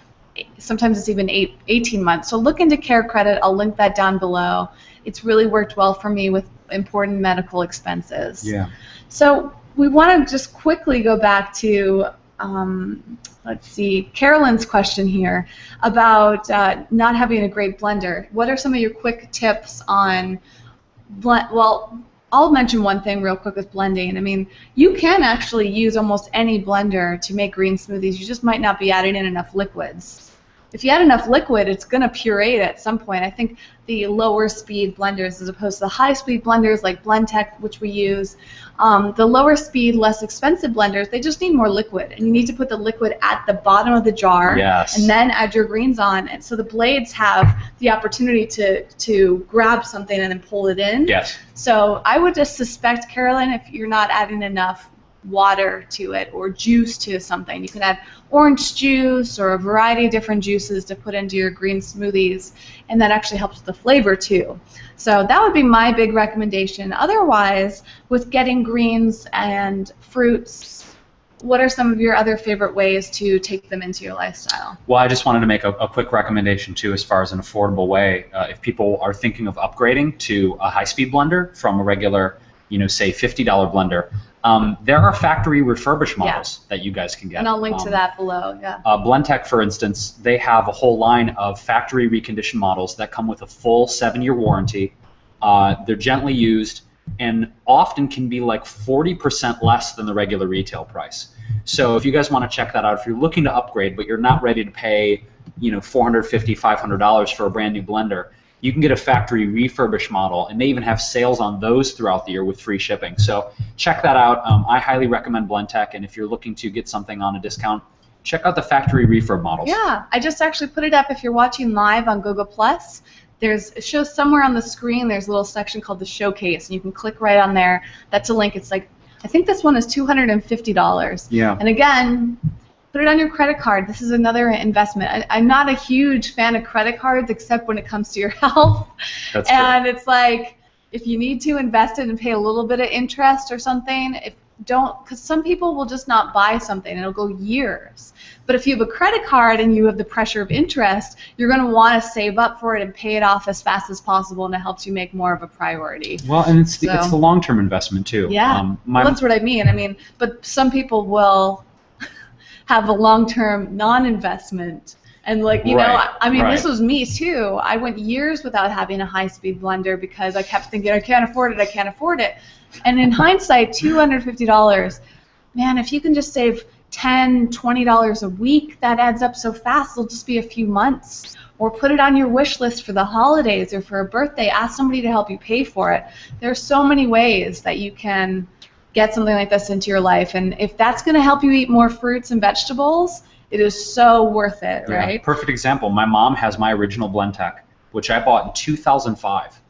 sometimes it's even 18 months. So look into Care Credit. I'll link that down below. It's really worked well for me with important medical expenses. Yeah. So we want to just quickly go back to, let's see, Carolyn's question here about not having a great blender. What are some of your quick tips on well, I'll mention one thing real quick with blending. I mean, you can actually use almost any blender to make green smoothies. You just might not be adding in enough liquids. If you add enough liquid, it's going to puree at some point. I think the lower speed blenders, as opposed to the high speed blenders like Blendtec, which we use, the lower speed, less expensive blenders, they just need more liquid. And you need to put the liquid at the bottom of the jar, yes, and then add your greens on. And so the blades have the opportunity to grab something and then pull it in. Yes. So I would just suspect, Carolyn, if you're not adding enough water to it or juice to something. You can add orange juice or a variety of different juices to put into your green smoothies, and that actually helps with the flavor too. So that would be my big recommendation. Otherwise, with getting greens and fruits, what are some of your other favorite ways to take them into your lifestyle? Well, I just wanted to make a quick recommendation too, as far as an affordable way. If people are thinking of upgrading to a high-speed blender from a regular, say $50 blender, there are factory refurbished models that you guys can get. And I'll link to that below. Yeah. Blendtec, for instance, they have a whole line of factory reconditioned models that come with a full 7-year warranty. They're gently used and often can be like 40% less than the regular retail price. So if you guys want to check that out, if you're looking to upgrade but you're not ready to pay, $450, $500 for a brand new blender, you can get a factory refurbished model, and they even have sales on those throughout the year with free shipping. So check that out. I highly recommend Blendtec, and if you're looking to get something on a discount, check out the factory refurb models. Yeah, I just actually put it up. If you're watching live on Google+, it shows somewhere on the screen, there's a little section called the Showcase, and you can click right on there. That's a link. It's like, I think this one is $250. Yeah. And again, put it on your credit card. This is another investment. I'm not a huge fan of credit cards, except when it comes to your health. That's and true. It's like, if you need to invest it and pay a little bit of interest or something, because some people will just not buy something, and it'll go years. But if you have a credit card and you have the pressure of interest, you're going to want to save up for it and pay it off as fast as possible, and it helps you make more of a priority. Well, and it's the long-term investment too. Yeah, well, that's what I mean. But some people will have a long-term non-investment. And this was me too. I went years without having a high-speed blender because I kept thinking, I can't afford it. And in hindsight, $250, man, if you can just save $10, $20 a week, that adds up so fast, it'll just be a few months. Or put it on your wish list for the holidays or for a birthday. Ask somebody to help you pay for it. There are so many ways that you can get something like this into your life. And if that's going to help you eat more fruits and vegetables, it is so worth it, right? Perfect example. My mom has my original Blendtec, which I bought in 2005.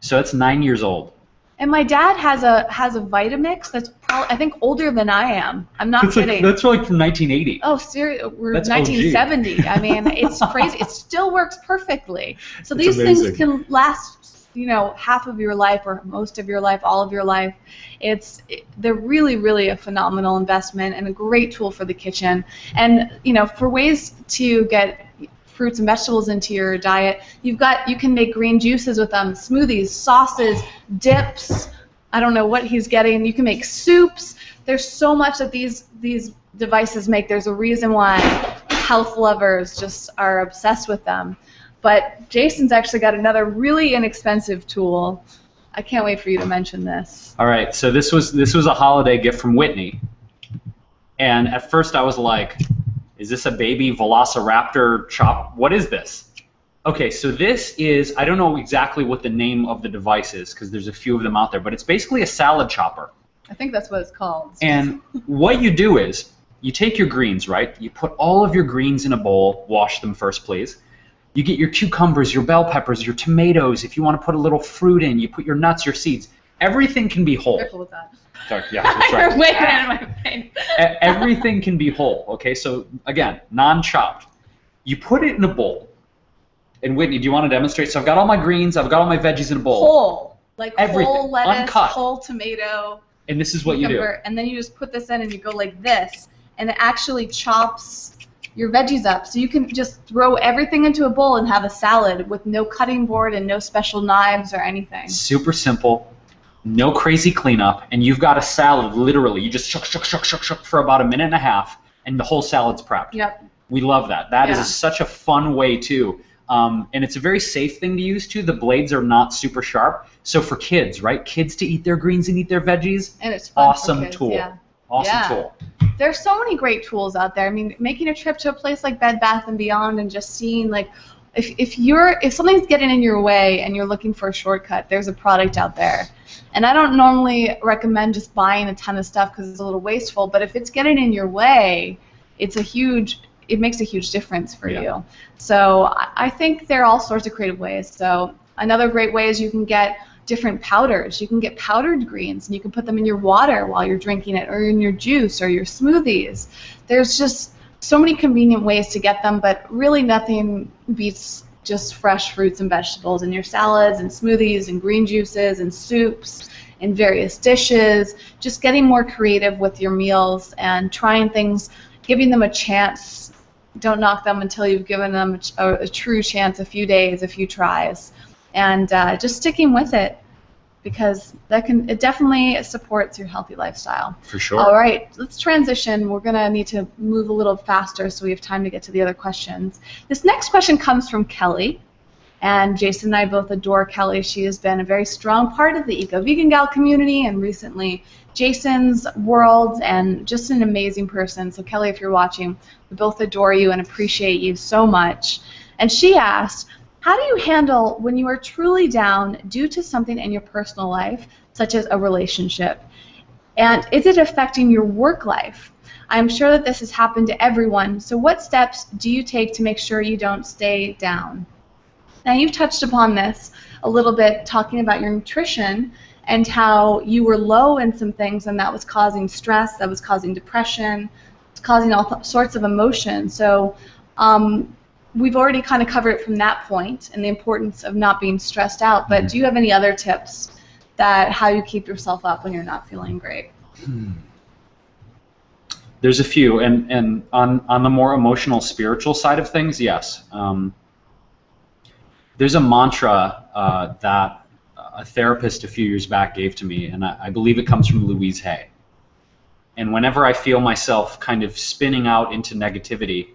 So it's 9 years old. And my dad has a Vitamix that's probably, I think, older than I am. I'm not kidding. That's like from 1980. Oh, seriously, we're That's 1970. OG. I mean, it's crazy. It still works perfectly. So It's these amazing. things can last, you know, half of your life or most of your life, all of your life. They're really, really a phenomenal investment and a great tool for the kitchen. And, you know, for ways to get fruits and vegetables into your diet, you can make green juices with them, smoothies, sauces, dips. I don't know what he's getting. You can make soups. There's so much that these devices make. There's a reason why health lovers just are obsessed with them. But Jason's actually got another really inexpensive tool. I can't wait for you to mention this. All right, so this was a holiday gift from Whitney, and at first I was like, is this a baby velociraptor chop? What is this? Okay, so this is, I don't know exactly what the name of the device is because there's a few of them out there, but it's basically a salad chopper. I think that's what it's called. And what you do is you take your greens, right? You put all of your greens in a bowl, wash them first, please. You get your cucumbers, your bell peppers, your tomatoes. If you want to put a little fruit in, you put your nuts, your seeds. Everything can be whole. Careful with that. Sorry, yeah, that's right. You're way out of my face. Everything can be whole, okay? So, again, non-chopped. You put it in a bowl. And, Whitney, do you want to demonstrate? So I've got all my greens. I've got all my veggies in a bowl. Whole. Like Everything. whole lettuce, Uncut. whole tomato. And this is what you do. And then you just put this in and you go like this. And it actually chops your veggies up. So you can just throw everything into a bowl and have a salad with no cutting board and no special knives or anything. Super simple. No crazy cleanup, and you've got a salad, literally. You just shuck for about a minute and a half, and the whole salad's prepped. Yep. We love that. That Yeah. is such a fun way, too. And it's a very safe thing to use, too. The blades are not super sharp. So for kids, right? Kids to eat their greens and eat their veggies. And it's fun Awesome for kids, tool. yeah. Awesome Yeah. tool. There's so many great tools out there. I mean, making a trip to a place like Bed Bath & Beyond and just seeing, like, if something's getting in your way and you're looking for a shortcut, there's a product out there. And I don't normally recommend just buying a ton of stuff because it's a little wasteful, but if it's getting in your way, it makes a huge difference for you. So I think there are all sorts of creative ways. So another great way is you can get different powders. You can get powdered greens, and you can put them in your water while you're drinking it, or in your juice, or your smoothies. There's just so many convenient ways to get them, but really nothing beats just fresh fruits and vegetables in your salads and smoothies and green juices and soups and various dishes. Just getting more creative with your meals and trying things, giving them a chance. Don't knock them until you've given them a true chance, a few days, a few tries, and just sticking with it, because it definitely supports your healthy lifestyle. For sure. All right, let's transition. We're going to need to move a little faster so we have time to get to the other questions. This next question comes from Kelly, and Jason and I both adore Kelly. She has been a very strong part of the Eco Vegan Gal community and recently Jason's world, and just an amazing person. So Kelly, if you're watching, we both adore you and appreciate you so much. And she asked, how do you handle when you are truly down due to something in your personal life, such as a relationship? And is it affecting your work life? I'm sure that this has happened to everyone, so what steps do you take to make sure you don't stay down? Now, you've touched upon this a little bit, talking about your nutrition and how you were low in some things, and that was causing stress, that was causing depression, it's causing all sorts of emotion. So we've already kind of covered it from that point and the importance of not being stressed out, but do you have any other tips that how you keep yourself up when you're not feeling great? There's a few, and on the more emotional, spiritual side of things, yes. There's a mantra that a therapist a few years back gave to me, and I believe it comes from Louise Hay. And whenever I feel myself kind of spinning out into negativity,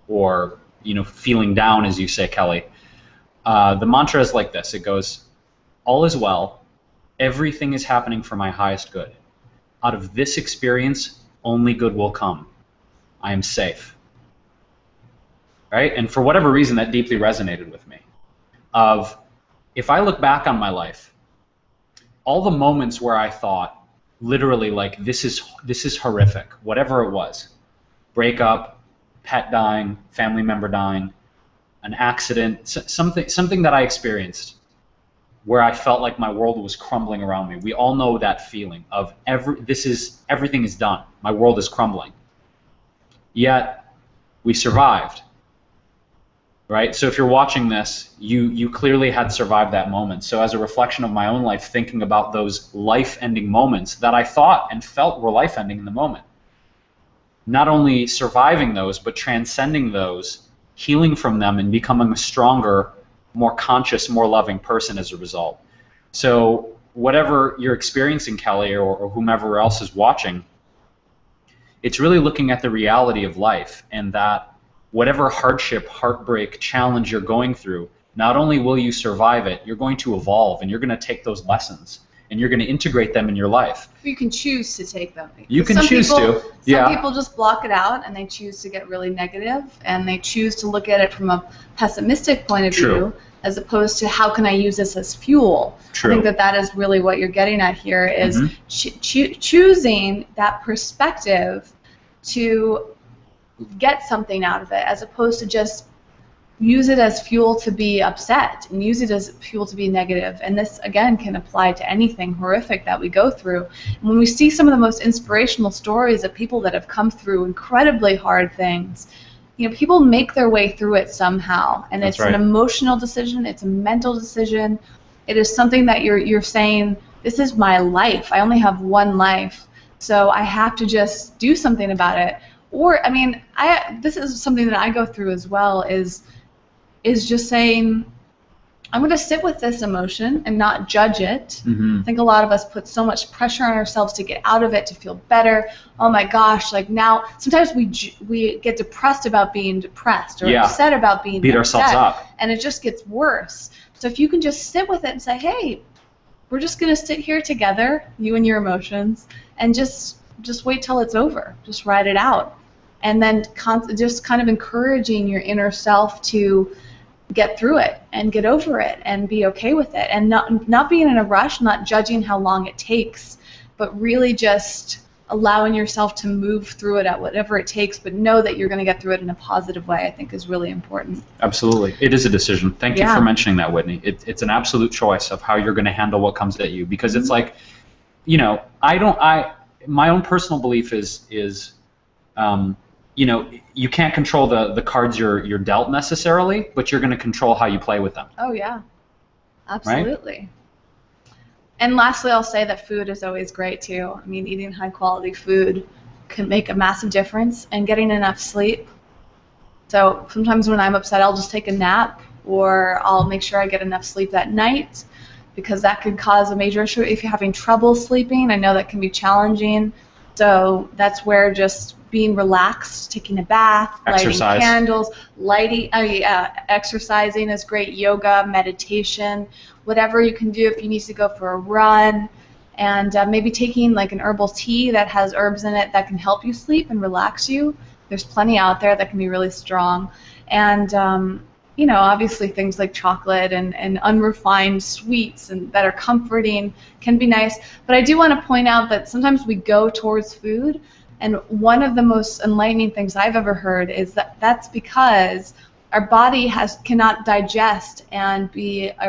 or feeling down, as you say, Kelly, the mantra is like this. It goes, all is well, everything is happening for my highest good. Out of this experience, only good will come. I am safe. Right? And for whatever reason, that deeply resonated with me. If I look back on my life, all the moments where I thought, literally, like, this is horrific, whatever it was, breakup, pet dying, family member dying, an accident, something that I experienced, where I felt like my world was crumbling around me. We all know that feeling of everything is done. My world is crumbling. Yet we survived. Right? So if you're watching this, you clearly had survived that moment. So as a reflection of my own life, thinking about those life-ending moments that I thought and felt were life-ending in the moment. Not only surviving those, but transcending those, healing from them, and becoming a stronger, more conscious, more loving person as a result. So whatever you're experiencing, Kelly, or whomever else is watching, it's really looking at the reality of life, and that whatever hardship, heartbreak, challenge you're going through, not only will you survive it, you're going to evolve, and you're going to take those lessons, and you're going to integrate them in your life. You can choose to take them. You can choose to. Some people just block it out, and they choose to get really negative, and they choose to look at it from a pessimistic point of view, as opposed to how can I use this as fuel. True. I think that is really what you're getting at here, is choosing that perspective to get something out of it, as opposed to just use it as fuel to be upset and use it as fuel to be negative. And this, again, can apply to anything horrific that we go through. And when we see some of the most inspirational stories of people that have come through incredibly hard things, you know, people make their way through it somehow. And it's an emotional decision, it's a mental decision. It is something that you're saying, this is my life. I only have one life, so I have to just do something about it. Or, I mean, this is something that I go through as well, is just saying, I'm going to sit with this emotion and not judge it. I think a lot of us put so much pressure on ourselves to get out of it, to feel better. Oh my gosh, like now, sometimes we get depressed about being depressed, or upset about being beat upset, ourselves up, and it just gets worse. So if you can just sit with it and say, hey, we're just going to sit here together, you and your emotions, and just wait till it's over. Just ride it out. And then just kind of encouraging your inner self to get through it and get over it and be okay with it, and not being in a rush, not judging how long it takes, but really just allowing yourself to move through it at whatever it takes, but know that you're going to get through it in a positive way, I think is really important. Absolutely. It is a decision. Thank you for mentioning that, Whitney. It's an absolute choice of how you're going to handle what comes at you, because it's like, you know, my own personal belief is you know, you can't control the cards you're dealt necessarily, but you're going to control how you play with them. Oh, yeah. Absolutely. Right? And lastly, I'll say that food is always great, too. I mean, eating high-quality food can make a massive difference, and getting enough sleep. So sometimes when I'm upset, I'll just take a nap, or I'll make sure I get enough sleep that night, because that could cause a major issue. If you're having trouble sleeping, I know that can be challenging. So that's where just being relaxed, taking a bath, lighting candles, exercising is great, yoga, meditation, whatever you can do if you need to go for a run, and maybe taking like an herbal tea that has herbs in it that can help you sleep and relax you. There's plenty out there that can be really strong. And you know, obviously things like chocolate and unrefined sweets and that are comforting can be nice. But I do want to point out that sometimes we go towards food, and one of the most enlightening things I've ever heard is that that's because our body cannot digest and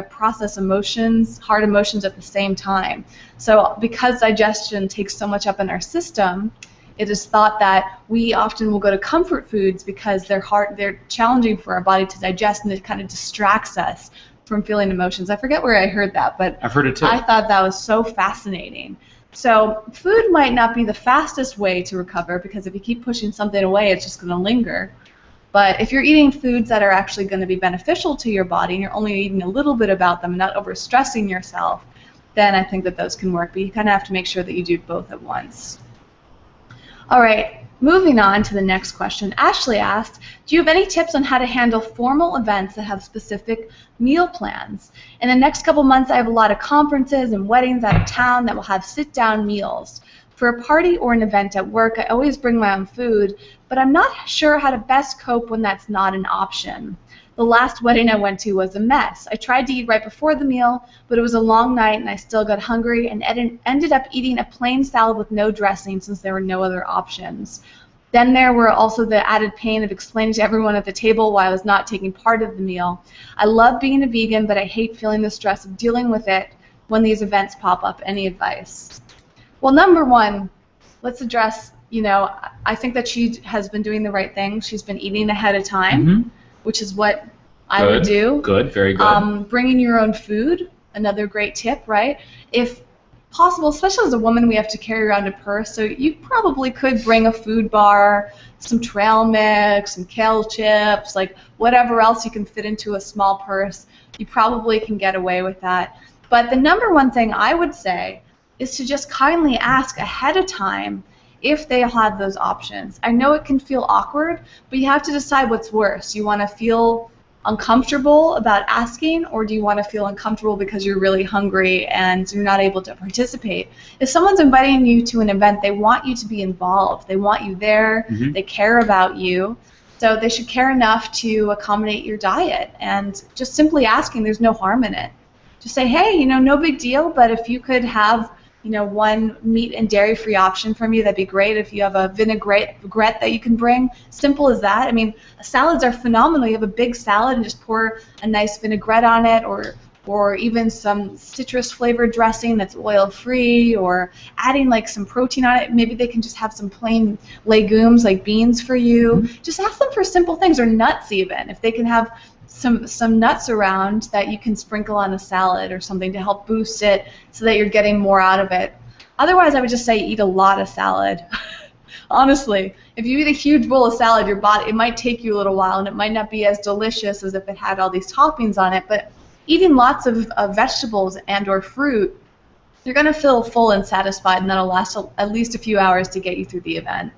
process emotions, hard emotions at the same time. So because digestion takes so much up in our system, it is thought that we often will go to comfort foods because they're challenging for our body to digest, and it kind of distracts us from feeling emotions. I forget where I heard that, but I've heard it too. I thought that was so fascinating. So food might not be the fastest way to recover, because if you keep pushing something away, it's just going to linger. But if you're eating foods that are actually going to be beneficial to your body, and you're only eating a little bit about them and not overstressing yourself, then I think that those can work. But you kind of have to make sure that you do both at once. All right, moving on to the next question. Ashley asked, do you have any tips on how to handle formal events that have specific meal plans? In the next couple months, I have a lot of conferences and weddings out of town that will have sit-down meals. For a party or an event at work, I always bring my own food, but I'm not sure how to best cope when that's not an option. The last wedding I went to was a mess. I tried to eat right before the meal, but it was a long night and I still got hungry and ended up eating a plain salad with no dressing since there were no other options. Then there were also the added pain of explaining to everyone at the table why I was not taking part of the meal. I love being a vegan, but I hate feeling the stress of dealing with it when these events pop up. Any advice? Well, number one, let's address, I think that she has been doing the right thing. She's been eating ahead of time, which is what I would do. Good, very good. Bringing your own food, another great tip, right? If possible, especially as a woman, we have to carry around a purse, so you probably could bring a food bar, some trail mix, some kale chips, like whatever else you can fit into a small purse. You probably can get away with that. But the number one thing I would say is to just kindly ask ahead of time if they have those options. I know it can feel awkward, but you have to decide what's worse. You want to feel uncomfortable about asking, or do you want to feel uncomfortable because you're really hungry and you're not able to participate? If someone's inviting you to an event, they want you to be involved. They want you there. They care about you. So they should care enough to accommodate your diet. And just simply asking, there's no harm in it. Just say, hey, no big deal, but if you could have one meat and dairy-free option from you, that'd be great. If you have a vinaigrette that you can bring, simple as that. I mean, salads are phenomenal. You have a big salad and just pour a nice vinaigrette on it, or even some citrus-flavored dressing that's oil-free, or adding like some protein on it. Maybe they can just have some plain legumes like beans for you. Just ask them for simple things, or nuts even. If they can have some nuts around that you can sprinkle on a salad or something to help boost it so that you're getting more out of it. Otherwise, I would just say eat a lot of salad. Honestly, if you eat a huge bowl of salad, your body, it might take you a little while, and it might not be as delicious as if it had all these toppings on it, but eating lots of vegetables and or fruit, you're going to feel full and satisfied, and that'll last at least a few hours to get you through the event.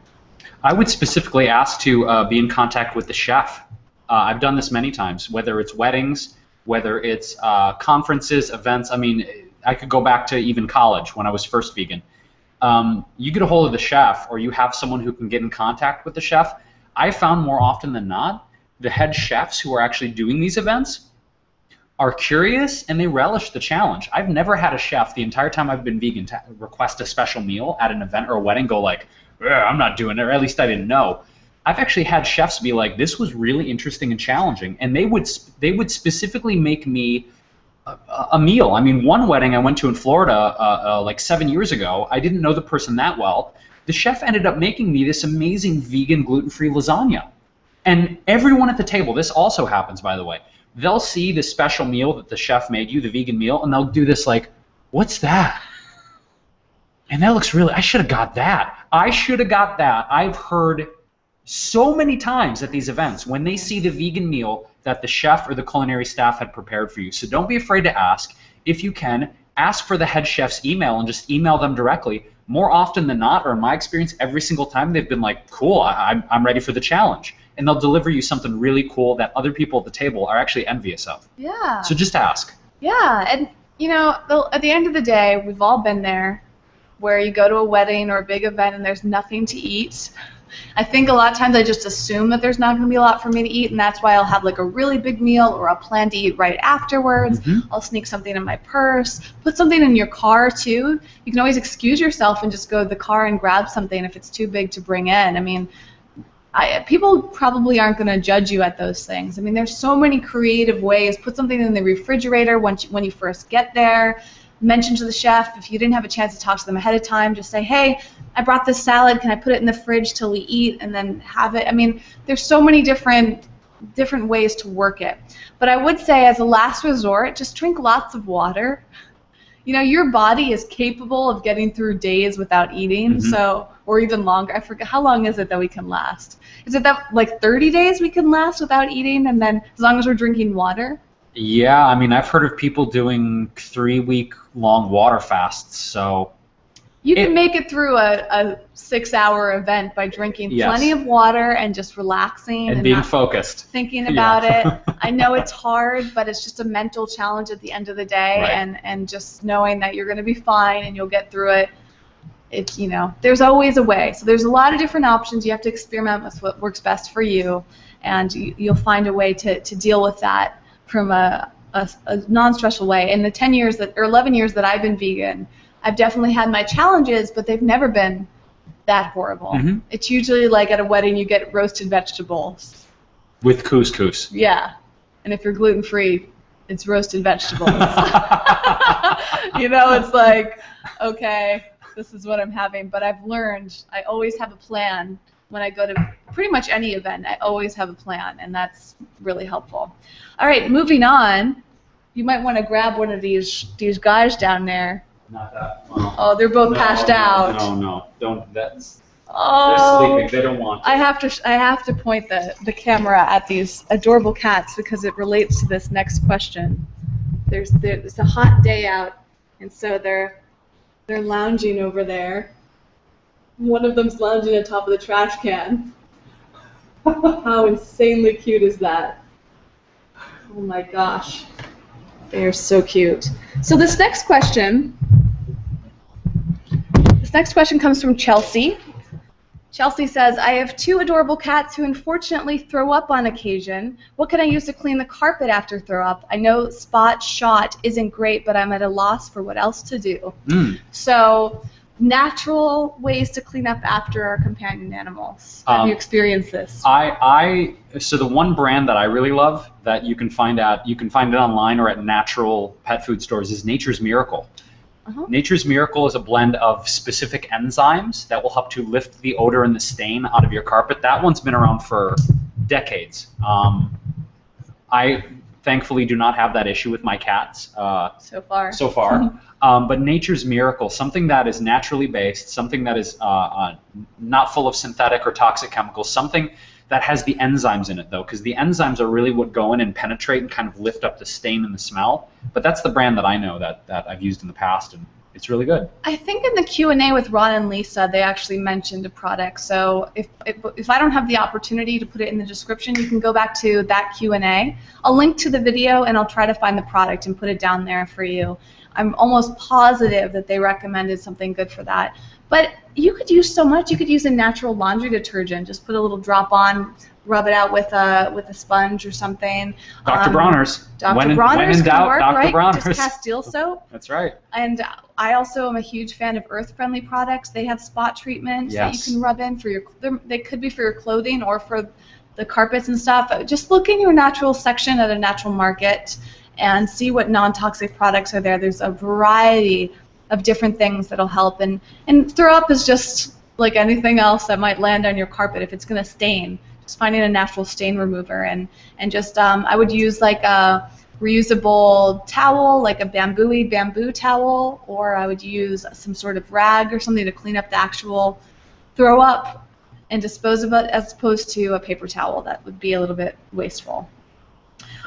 I would specifically ask to be in contact with the chef. I've done this many times, whether it's weddings, whether it's conferences, events. I mean, I could go back to even college when I was first vegan. You get a hold of the chef, or you have someone who can get in contact with the chef. I found more often than not, the head chefs who are actually doing these events are curious and they relish the challenge. I've never had a chef the entire time I've been vegan to request a special meal at an event or a wedding go like, I'm not doing it, or at least I didn't know. I've actually had chefs be like, this was really interesting and challenging, and they would specifically make me a meal. I mean, one wedding I went to in Florida like 7 years ago, I didn't know the person that well. The chef ended up making me this amazing vegan gluten-free lasagna. And everyone at the table, this also happens, by the way, they'll see the special meal that the chef made you, the vegan meal, and they'll do this like, what's that? And that looks really, I should have got that. I should have got that. I've heard so many times at these events when they see the vegan meal that the chef or the culinary staff had prepared for you. So don't be afraid to ask. If you can, ask for the head chef's email and just email them directly. More often than not, or in my experience, every single time they've been like, cool, I'm ready for the challenge. And they'll deliver you something really cool that other people at the table are actually envious of. Yeah. So just ask. Yeah, and at the end of the day, we've all been there where you go to a wedding or a big event and there's nothing to eat. I think a lot of times I just assume that there's not going to be a lot for me to eat, and that's why I'll have like a really big meal, or I'll plan to eat right afterwards. I'll sneak something in my purse, put something in your car too. You can always excuse yourself and just go to the car and grab something if it's too big to bring in. I mean, people probably aren't going to judge you at those things. I mean, there's so many creative ways. Put something in the refrigerator when you first get there. Mention to the chef, if you didn't have a chance to talk to them ahead of time, just say, hey, I brought this salad, can I put it in the fridge till we eat and then have it? I mean, there's so many different ways to work it. But I would say as a last resort, just drink lots of water. Your body is capable of getting through days without eating, or even longer. I forget, how long is it that we can last? Is it that like 30 days we can last without eating, and then as long as we're drinking water? Yeah, I mean, I've heard of people doing 3-week-long water fasts, so... You can make it through a 6-hour event by drinking plenty of water and just relaxing. And being focused. Thinking about it. I know it's hard, but it's just a mental challenge at the end of the day, and just knowing that you're going to be fine and you'll get through it. There's always a way. So there's a lot of different options. You have to experiment with what works best for you, and you'll find a way to deal with that from a non-stressful way. In the 11 years that I've been vegan, I've definitely had my challenges, but they've never been that horrible. Mm-hmm. It's usually like at a wedding you get roasted vegetables. With couscous. Yeah. And if you're gluten-free, it's roasted vegetables. You know, it's like, okay, this is what I'm having. But I've learned I always have a plan. When I go to pretty much any event, I always have a plan, and that's really helpful. All right, moving on. You might want to grab one of these guys down there. Not that. Well, oh, they're both passed out. No, don't. That's. Oh, they're sleeping. They don't want to. I have to point the camera at these adorable cats because it relates to this next question. There's a hot day out, and so they're lounging over there. One of them's lounging on top of the trash can. How insanely cute is that? Oh my gosh. They are so cute. So this next question comes from Chelsea. Chelsea says, I have 2 adorable cats who unfortunately throw up on occasion. What can I use to clean the carpet after throw up? I know spot shot isn't great, but I'm at a loss for what else to do. So natural ways to clean up after our companion animals. Have you experienced this? So the one brand that I really love that you can find it online or at natural pet food stores is Nature's Miracle. Nature's Miracle is a blend of specific enzymes that will help to lift the odor and the stain out of your carpet. That one's been around for decades. I thankfully do not have that issue with my cats. So far. But Nature's Miracle, something that is naturally based, something that is not full of synthetic or toxic chemicals, something that has the enzymes in it, though, because the enzymes are really what go in and penetrate and kind of lift up the stain and the smell. But that's the brand that I know that I've used in the past, and it's really good. I think in the Q&A with Ron and Lisa, they actually mentioned a product. So if I don't have the opportunity to put it in the description, you can go back to that Q&A. I'll link to the video, and I'll try to find the product and put it down there for you. I'm almost positive that they recommended something good for that. But you could use so much. You could use a natural laundry detergent. Just put a little drop on, rub it out with a sponge or something. Dr. Bronner's. Dr. Bronner's can work, Dr. Bronner's. Just Castile soap. That's right. And I also am a huge fan of earth-friendly products. They have spot treatments that you can rub in for your. They could be for your clothing or for the carpets and stuff. Just look in your natural section at a natural market and see what non-toxic products are there. There's a variety of different things that'll help, and throw up is just like anything else that might land on your carpet. If it's going to stain, just finding a natural stain remover, and just I would use like a reusable towel, like a bamboo towel, or I would use some sort of rag or something to clean up the actual throw up and dispose of it, as opposed to a paper towel. That would be a little bit wasteful.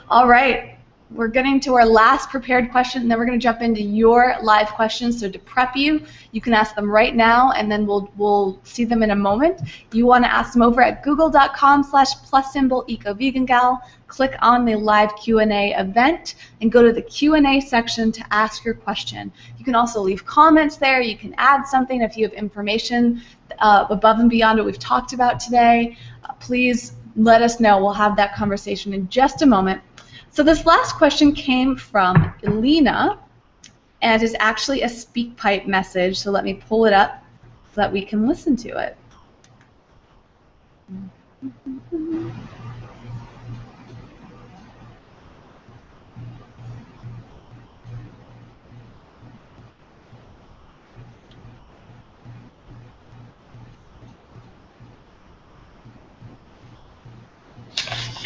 All right. We're getting to our last prepared question, and then we're going to jump into your live questions. So to prep you, you can ask them right now, and then we'll see them in a moment. You want to ask them over at google.com/+EcoVeganGal. Click on the live Q&A event and go to the Q&A section to ask your question. You can also leave comments there. You can add something if you have information above and beyond what we've talked about today. Please let us know. We'll have that conversation in just a moment. So this last question came from Elena, and is actually a SpeakPipe message, so let me pull it up so that we can listen to it.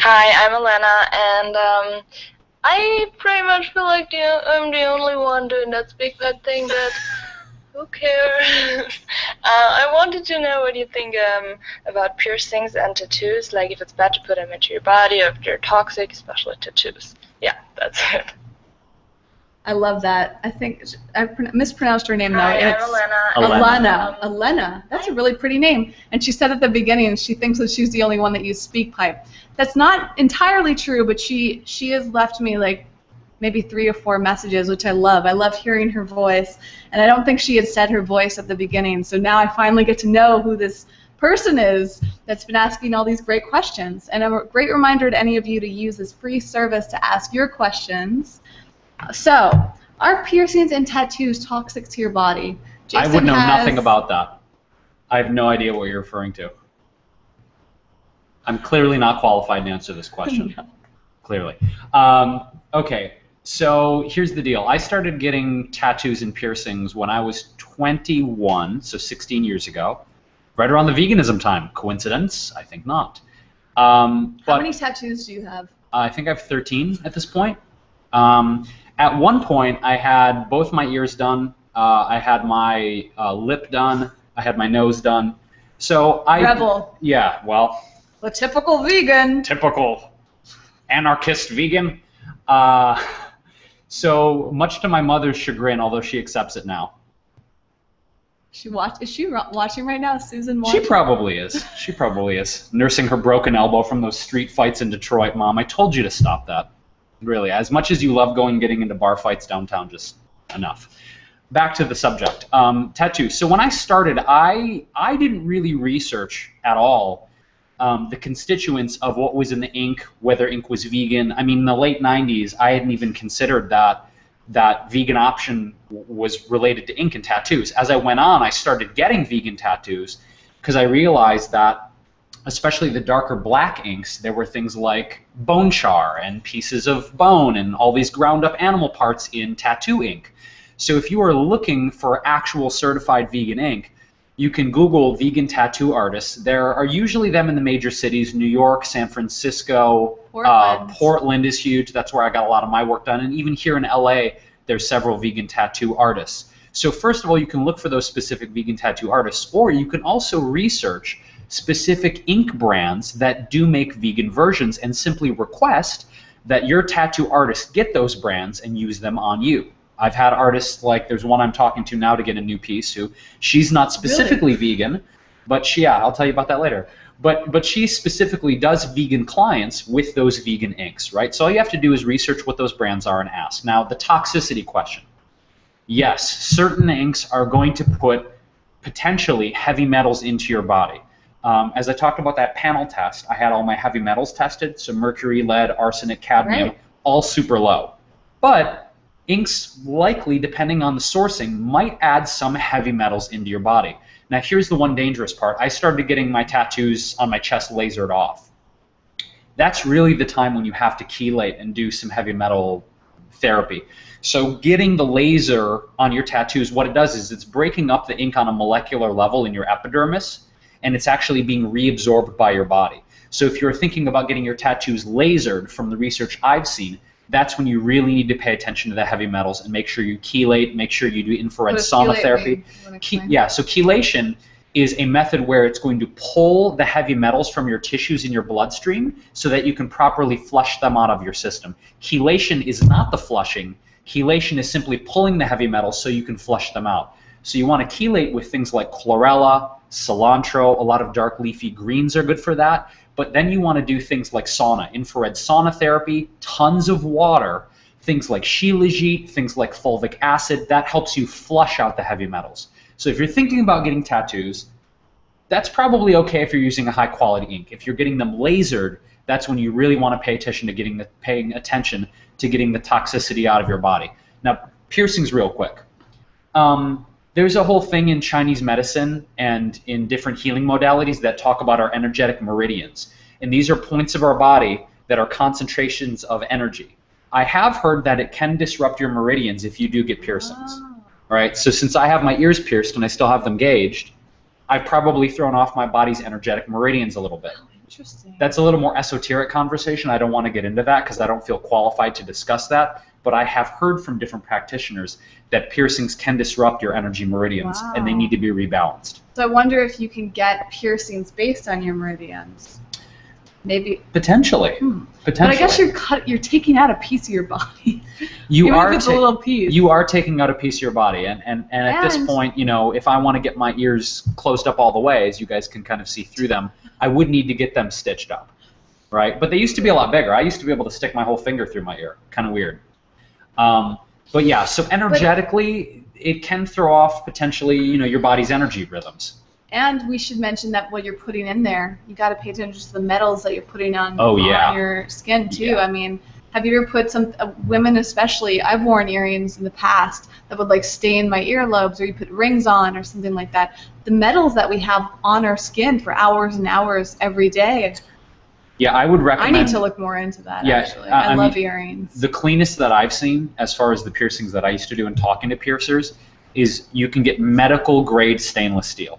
Hi, I'm Elena, and I pretty much feel like I'm the only one doing that SpeakPipe thing, but who cares? I wanted to know what you think about piercings and tattoos, like if it's bad to put them into your body, or if they're toxic, especially tattoos. Yeah, that's it. I love that. I think I mispronounced her name though. Hi, it's I'm Elena. Elena. That's a really pretty name. And she said at the beginning she thinks that she's the only one that used SpeakPipe. That's not entirely true, but she has left me like maybe 3 or 4 messages, which I love. I love hearing her voice, and I don't think she had said her voice at the beginning. So now I finally get to know who this person is that's been asking all these great questions. And a great reminder to any of you to use this free service to ask your questions. So, are piercings and tattoos toxic to your body? Jason I would know nothing about that. I have no idea what you're referring to. I'm clearly not qualified to answer this question. No. Clearly. Okay, so here's the deal. I started getting tattoos and piercings when I was 21, so 16 years ago, right around the veganism time. Coincidence? I think not. How many tattoos do you have? I think I have 13 at this point. At one point, I had both my ears done. I had my lip done. I had my nose done. So Rebel. Yeah, well. The typical vegan. Typical anarchist vegan. So much to my mother's chagrin, although she accepts it now. Is she watching right now? Susan watching? She probably is. She probably is. Nursing her broken elbow from those street fights in Detroit. Mom, I told you to stop that. Really. As much as you love getting into bar fights downtown, just enough. Back to the subject. Tattoos. So when I started, I didn't really research at all the constituents of what was in the ink, whether ink was vegan. I mean, in the late 90s, I hadn't even considered that vegan option was related to ink and tattoos. As I went on, I started getting vegan tattoos because I realized that, especially the darker black inks, there were things like bone char and pieces of bone and all these ground up animal parts in tattoo ink. So if you are looking for actual certified vegan ink, you can Google vegan tattoo artists. There are usually them in the major cities: New York, San Francisco, Portland is huge. That's where I got a lot of my work done. And even here in LA, there's several vegan tattoo artists. So first of all, you can look for those specific vegan tattoo artists, or you can also research specific ink brands that do make vegan versions and simply request that your tattoo artist get those brands and use them on you. I've had artists, like there's one I'm talking to now to get a new piece who, she's not specifically vegan, but I'll tell you about that later. But she specifically does vegan clients with those vegan inks, right? So all you have to do is research what those brands are and ask. Now, the toxicity question. Yes, certain inks are going to put potentially heavy metals into your body. As I talked about that panel test, I had all my heavy metals tested, so mercury, lead, arsenic, cadmium, all super low. But inks likely, depending on the sourcing, might add some heavy metals into your body. Now here's the one dangerous part. I started getting my tattoos on my chest lasered off. That's really the time when you have to chelate and do some heavy metal therapy. So getting the laser on your tattoos, what it does is it's breaking up the ink on a molecular level in your epidermis, and it's actually being reabsorbed by your body. So if you're thinking about getting your tattoos lasered, from the research I've seen, that's when you really need to pay attention to the heavy metals and make sure you chelate, make sure you do infrared sauna therapy. So chelation is a method where it's going to pull the heavy metals from your tissues in your bloodstream so that you can properly flush them out of your system. Chelation is not the flushing. Chelation is simply pulling the heavy metals so you can flush them out. So you want to chelate with things like chlorella, cilantro, a lot of dark leafy greens are good for that. But then you want to do things like sauna, infrared sauna therapy, tons of water, things like shilajit, things like fulvic acid. That helps you flush out the heavy metals. So if you're thinking about getting tattoos, that's probably okay if you're using a high quality ink. If you're getting them lasered, that's when you really want to pay attention to paying attention to getting the toxicity out of your body. Now, piercings real quick. There's a whole thing in Chinese medicine and in different healing modalities that talk about our energetic meridians. And these are points of our body that are concentrations of energy. I have heard that it can disrupt your meridians if you do get piercings. All right, so since I have my ears pierced and I still have them gauged, I've probably thrown off my body's energetic meridians a little bit. Interesting. That's a little more esoteric conversation. I don't want to get into that because I don't feel qualified to discuss that. But I have heard from different practitioners that piercings can disrupt your energy meridians, and they need to be rebalanced. So I wonder if you can get piercings based on your meridians. Maybe. Potentially. Potentially. But I guess you're taking out a piece of your body. You Even are if it's a little piece. You are taking out a piece of your body, and at this point, you know, if I want to get my ears closed up all the way, as you guys can kind of see through them, I would need to get them stitched up, right? But they used to be a lot bigger. I used to be able to stick my whole finger through my ear. Kind of weird. But yeah, so energetically, it can throw off potentially, you know, your body's energy rhythms. And we should mention that what you're putting in there, you got to pay attention to the metals that you're putting on, on your skin too. Yeah. I mean, Have you ever put some, women especially, I've worn earrings in the past that would like stain my earlobes, or you put rings on or something like that. The metals that we have on our skin for hours and hours every day. Yeah, I would recommend. I need to look more into that, actually. I love earrings. The cleanest that I've seen, as far as the piercings that I used to do and talking to piercers, is you can get medical grade stainless steel.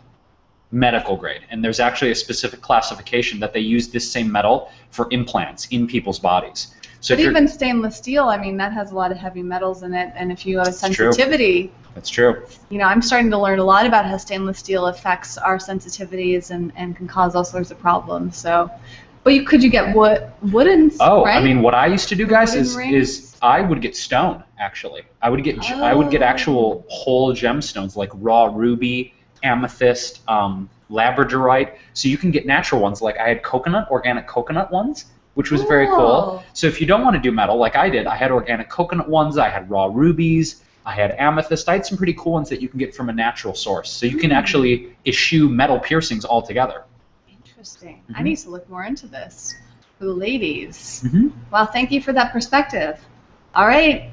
Medical grade. And there's actually a specific classification that they use this same metal for implants in people's bodies. So but even stainless steel, I mean, that has a lot of heavy metals in it, and if you have a sensitivity... That's true. You know, I'm starting to learn a lot about how stainless steel affects our sensitivities and can cause all sorts of problems, so... But could you get wooden? Oh, right? I mean, what I used to do, guys, is I would get stone. Actually, I would get actual whole gemstones like raw ruby, amethyst, labradorite. So you can get natural ones. Like I had organic coconut ones, which was very cool. So if you don't want to do metal, like I did, I had organic coconut ones. I had raw rubies. I had amethyst. I had some pretty cool ones that you can get from a natural source. So you can actually eschew metal piercings altogether. Interesting. I need to look more into this for the ladies. Well, thank you for that perspective. All right,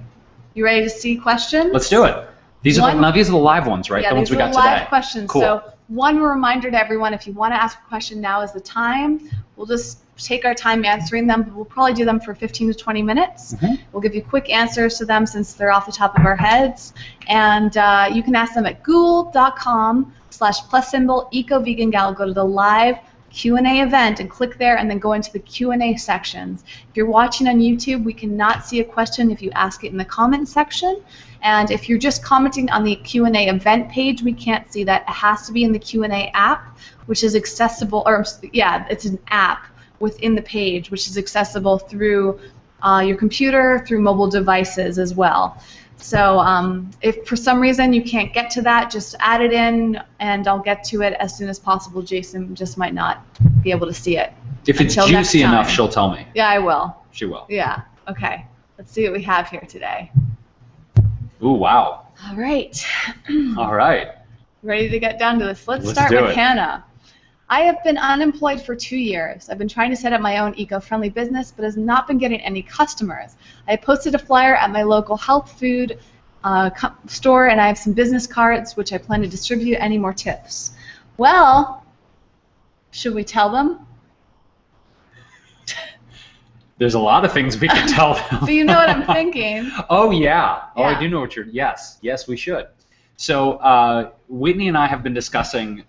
you ready to see questions? Let's do it. These are the live ones, right? Yeah, the ones we got today. live questions. Cool. So one reminder to everyone: if you want to ask a question, now is the time. We'll just take our time answering them, but we'll probably do them for 15 to 20 minutes. We'll give you quick answers to them since they're off the top of our heads, and you can ask them at google.com/+ecovegangal. Go to the live Q&A event and click there and then go into the Q&A sections. If you're watching on YouTube, we cannot see a question if you ask it in the comment section. And if you're just commenting on the Q&A event page, we can't see that. It has to be in the Q&A app, which is accessible, or yeah, it's an app within the page, which is accessible through your computer, through mobile devices as well. So if for some reason you can't get to that, just add it in, and I'll get to it as soon as possible. Jason just might not be able to see it. If it's juicy enough, she'll tell me. Yeah, I will. She will. Yeah. Okay. Let's see what we have here today. Ooh, wow. All right. All right. Ready to get down to this? Let's start with Hannah. I have been unemployed for 2 years. I've been trying to set up my own eco-friendly business, but has not been getting any customers. I posted a flyer at my local health food store, and I have some business cards, which I plan to distribute. Any more tips? Well, should we tell them? There's a lot of things we can tell them. But you know what I'm thinking. Oh, yeah. Oh, I do know what you're... Yes, we should. So Whitney and I have been discussing...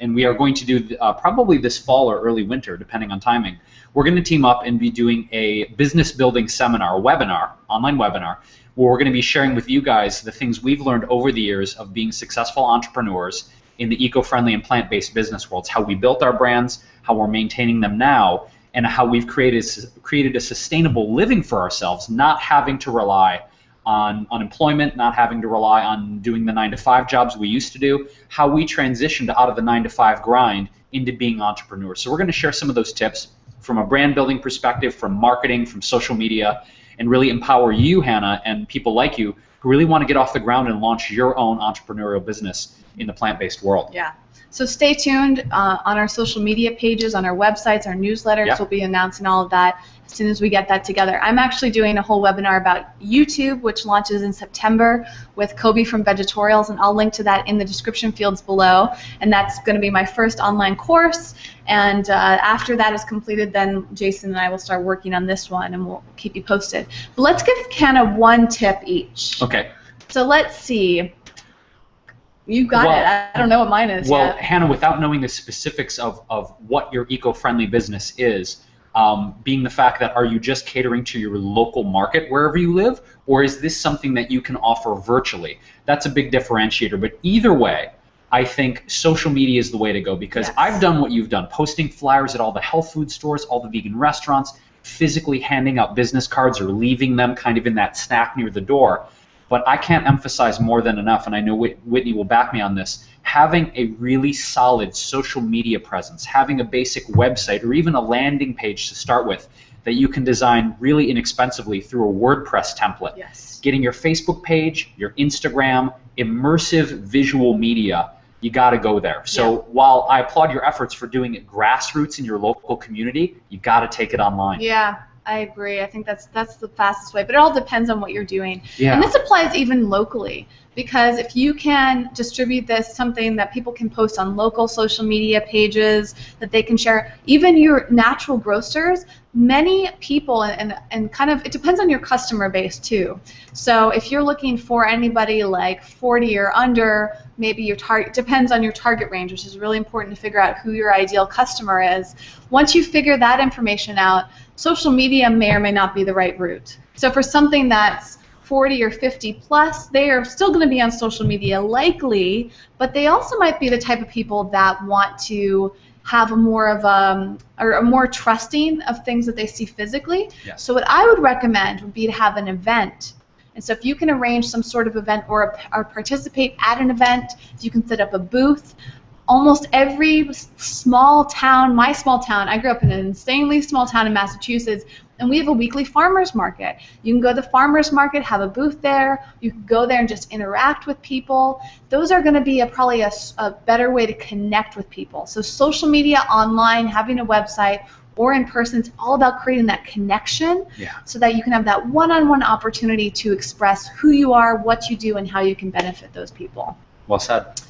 and we are going to do probably this fall or early winter, depending on timing. We're going to team up and be doing a business building seminar, online webinar, where we're going to be sharing with you guys the things we've learned over the years of being successful entrepreneurs in the eco-friendly and plant-based business worlds, how we built our brands, how we're maintaining them now, and how we've created a sustainable living for ourselves, not having to rely on unemployment, not having to rely on doing the 9-to-5 jobs we used to do, how we transitioned out of the 9-to-5 grind into being entrepreneurs. So we're going to share some of those tips from a brand building perspective, from marketing, from social media, and really empower you, Hannah, and people like you who really want to get off the ground and launch your own entrepreneurial business in the plant-based world. Yeah. So stay tuned on our social media pages, on our websites, our newsletters. Yep. We'll be announcing all of that as soon as we get that together. I'm actually doing a whole webinar about YouTube, which launches in September with Kobe from Vegatorials, and I'll link to that in the description fields below. And that's going to be my first online course. And after that is completed, then Jason and I will start working on this one, and we'll keep you posted. But let's give Hannah one tip each. Okay. So let's see. You got it. I don't know what mine is Well, yet. Hannah, without knowing the specifics of what your eco-friendly business is, being the fact that are you just catering to your local market wherever you live, or is this something that you can offer virtually? That's a big differentiator. But either way, I think social media is the way to go, because I've done what you've done, posting flyers at all the health food stores, all the vegan restaurants, physically handing out business cards or leaving them kind of in that stack near the door. But I can't emphasize more than enough, and I know Whitney will back me on this, having a really solid social media presence, having a basic website or even a landing page to start with that you can design really inexpensively through a WordPress template. Yes. Getting your Facebook page, your Instagram, immersive visual media, you got to go there. So while I applaud your efforts for doing it grassroots in your local community, you got to take it online. Yeah. I agree. I think that's the fastest way, but it all depends on what you're doing. Yeah. And this applies even locally, because if you can distribute this, something that people can post on local social media pages that they can share, even your natural grocers, many people, and kind of, it depends on your customer base too. So if you're looking for anybody like 40 or under, maybe your target, depends on your target range, which is really important to figure out who your ideal customer is. Once you figure that information out, social media may or may not be the right route. So for something that's 40 or 50 plus, they are still going to be on social media likely, but they also might be the type of people that want to have a more of or a more trusting of things that they see physically. Yes. So what I would recommend would be to have an event. And so if you can arrange some sort of event or participate at an event, if you can set up a booth. Almost every small town, my small town, I grew up in an insanely small town in Massachusetts, and we have a weekly farmers market. You can go to the farmers market, have a booth there. You can go there and just interact with people. Those are going to be probably a better way to connect with people. So social media, online, having a website, or in person, it's all about creating that connection so that you can have that one-on-one opportunity to express who you are, what you do, and how you can benefit those people. Well said.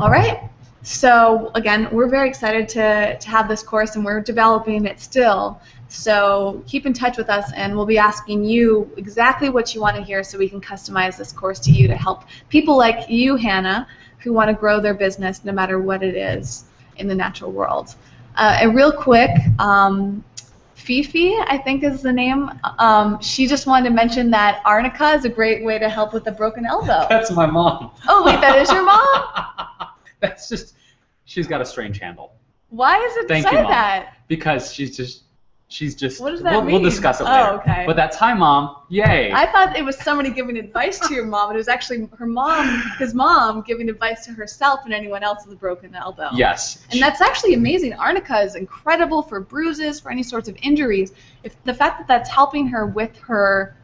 All right. So again, we're very excited to have this course, and we're developing it still. So keep in touch with us, and we'll be asking you exactly what you want to hear so we can customize this course to you to help people like you, Hannah, who want to grow their business no matter what it is in the natural world. And real quick, Fifi, I think is the name, she just wanted to mention that arnica is a great way to help with a broken elbow. That's my mom. Oh, wait, that is your mom? That's just, she's got a strange handle. Why is it say that? Because she's just. What does that mean? We'll discuss it later. Oh, okay. But that's hi, Mom. Yay. I thought it was somebody giving advice to your mom, but it was actually her mom, his mom, giving advice to herself and anyone else with a broken elbow. Yes. And that's actually amazing. Arnica is incredible for bruises, for any sorts of injuries. If the fact that that's helping her with her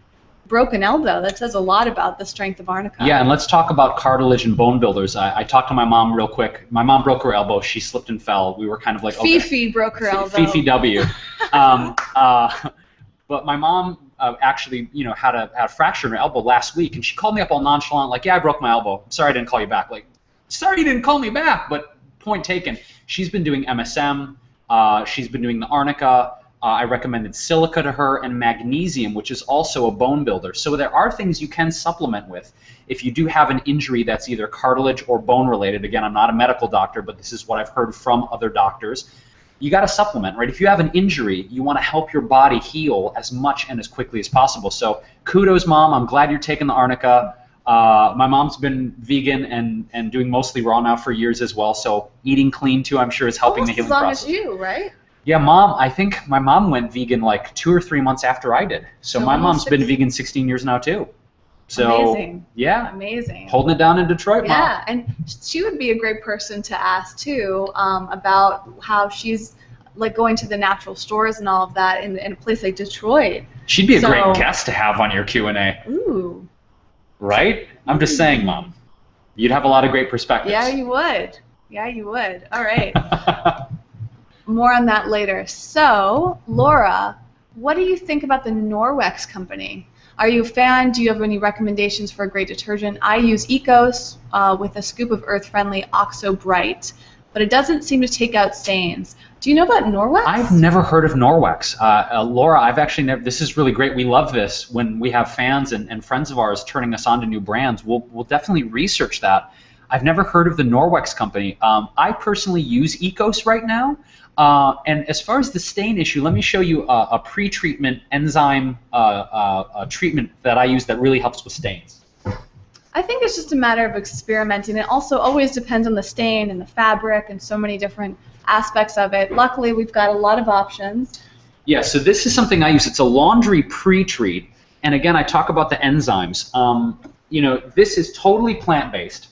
broken elbow, that says a lot about the strength of arnica. Yeah, and let's talk about cartilage and bone builders. I talked to my mom real quick. My mom broke her elbow. She slipped and fell. We were kind of like, okay. Fifi broke her elbow. Fifi W. But my mom actually, had a fracture in her elbow last week, and she called me up all nonchalant, like, yeah, I broke my elbow. I'm sorry I didn't call you back. Like, sorry you didn't call me back, but point taken. She's been doing MSM. She's been doing the arnica. I recommended silica to her, and magnesium, which is also a bone builder. So there are things you can supplement with if you do have an injury that's either cartilage or bone related. Again, I'm not a medical doctor, but this is what I've heard from other doctors. You got to supplement, right? If you have an injury, you want to help your body heal as much and as quickly as possible. So kudos, Mom. I'm glad you're taking the arnica. My mom's been vegan and doing mostly raw now for years as well. So eating clean too, I'm sure, is helping the healing process. Almost as long as you, right? Yeah, Mom, I think my mom went vegan like 2 or 3 months after I did. So my mom's been vegan 16 years now too. So, amazing. Yeah. Amazing. Holding it down in Detroit, Mom. Yeah, and she would be a great person to ask too about how she's like going to the natural stores and all of that in a place like Detroit. She'd be a great guest to have on your Q&A. Ooh. Right? I'm just saying, Mom. You'd have a lot of great perspectives. Yeah, you would. Yeah, you would. All right. More on that later. So, Laura, what do you think about the Norwex company? Are you a fan? Do you have any recommendations for a great detergent? I use Ecos with a scoop of earth-friendly Oxo Brite, but it doesn't seem to take out stains. Do you know about Norwex? I've never heard of Norwex. Laura, I've actually never. This is really great. We love this when we have fans and friends of ours turning us on to new brands. We'll definitely research that. I've never heard of the Norwex company. I personally use Ecos right now. And as far as the stain issue, let me show you a pre-treatment enzyme treatment that I use that really helps with stains. I think it's just a matter of experimenting. It also always depends on the stain and the fabric and so many different aspects of it. Luckily, we've got a lot of options. Yeah, so this is something I use. It's a laundry pre-treat. And again, I talk about the enzymes. This is totally plant-based.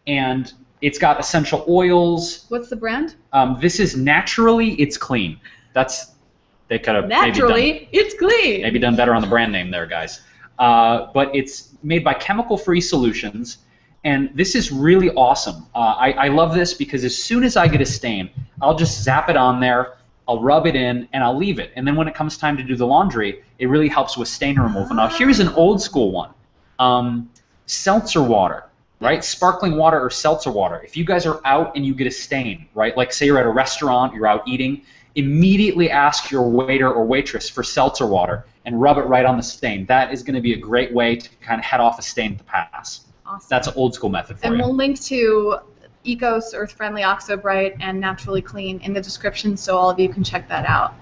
And it's got essential oils. What's the brand? This is Naturally It's Clean. They could have It's Clean. Maybe done better on the brand name there, guys. But it's made by chemical-free solutions, and this is really awesome. I love this because as soon as I get a stain, I'll just zap it on there. I'll rub it in, and I'll leave it. And then when it comes time to do the laundry, it really helps with stain removal. Now, here's an old school one. Seltzer water, right? Sparkling water or seltzer water. If you guys are out and you get a stain, right? Like say you're at a restaurant, you're out eating, immediately ask your waiter or waitress for seltzer water and rub it right on the stain. That is going to be a great way to kind of head off a stain at the pass. Awesome. That's an old school method for you. And we'll link to Ecos, Earth Friendly Oxo Brite, and Naturally Clean in the description, so all of you can check that out.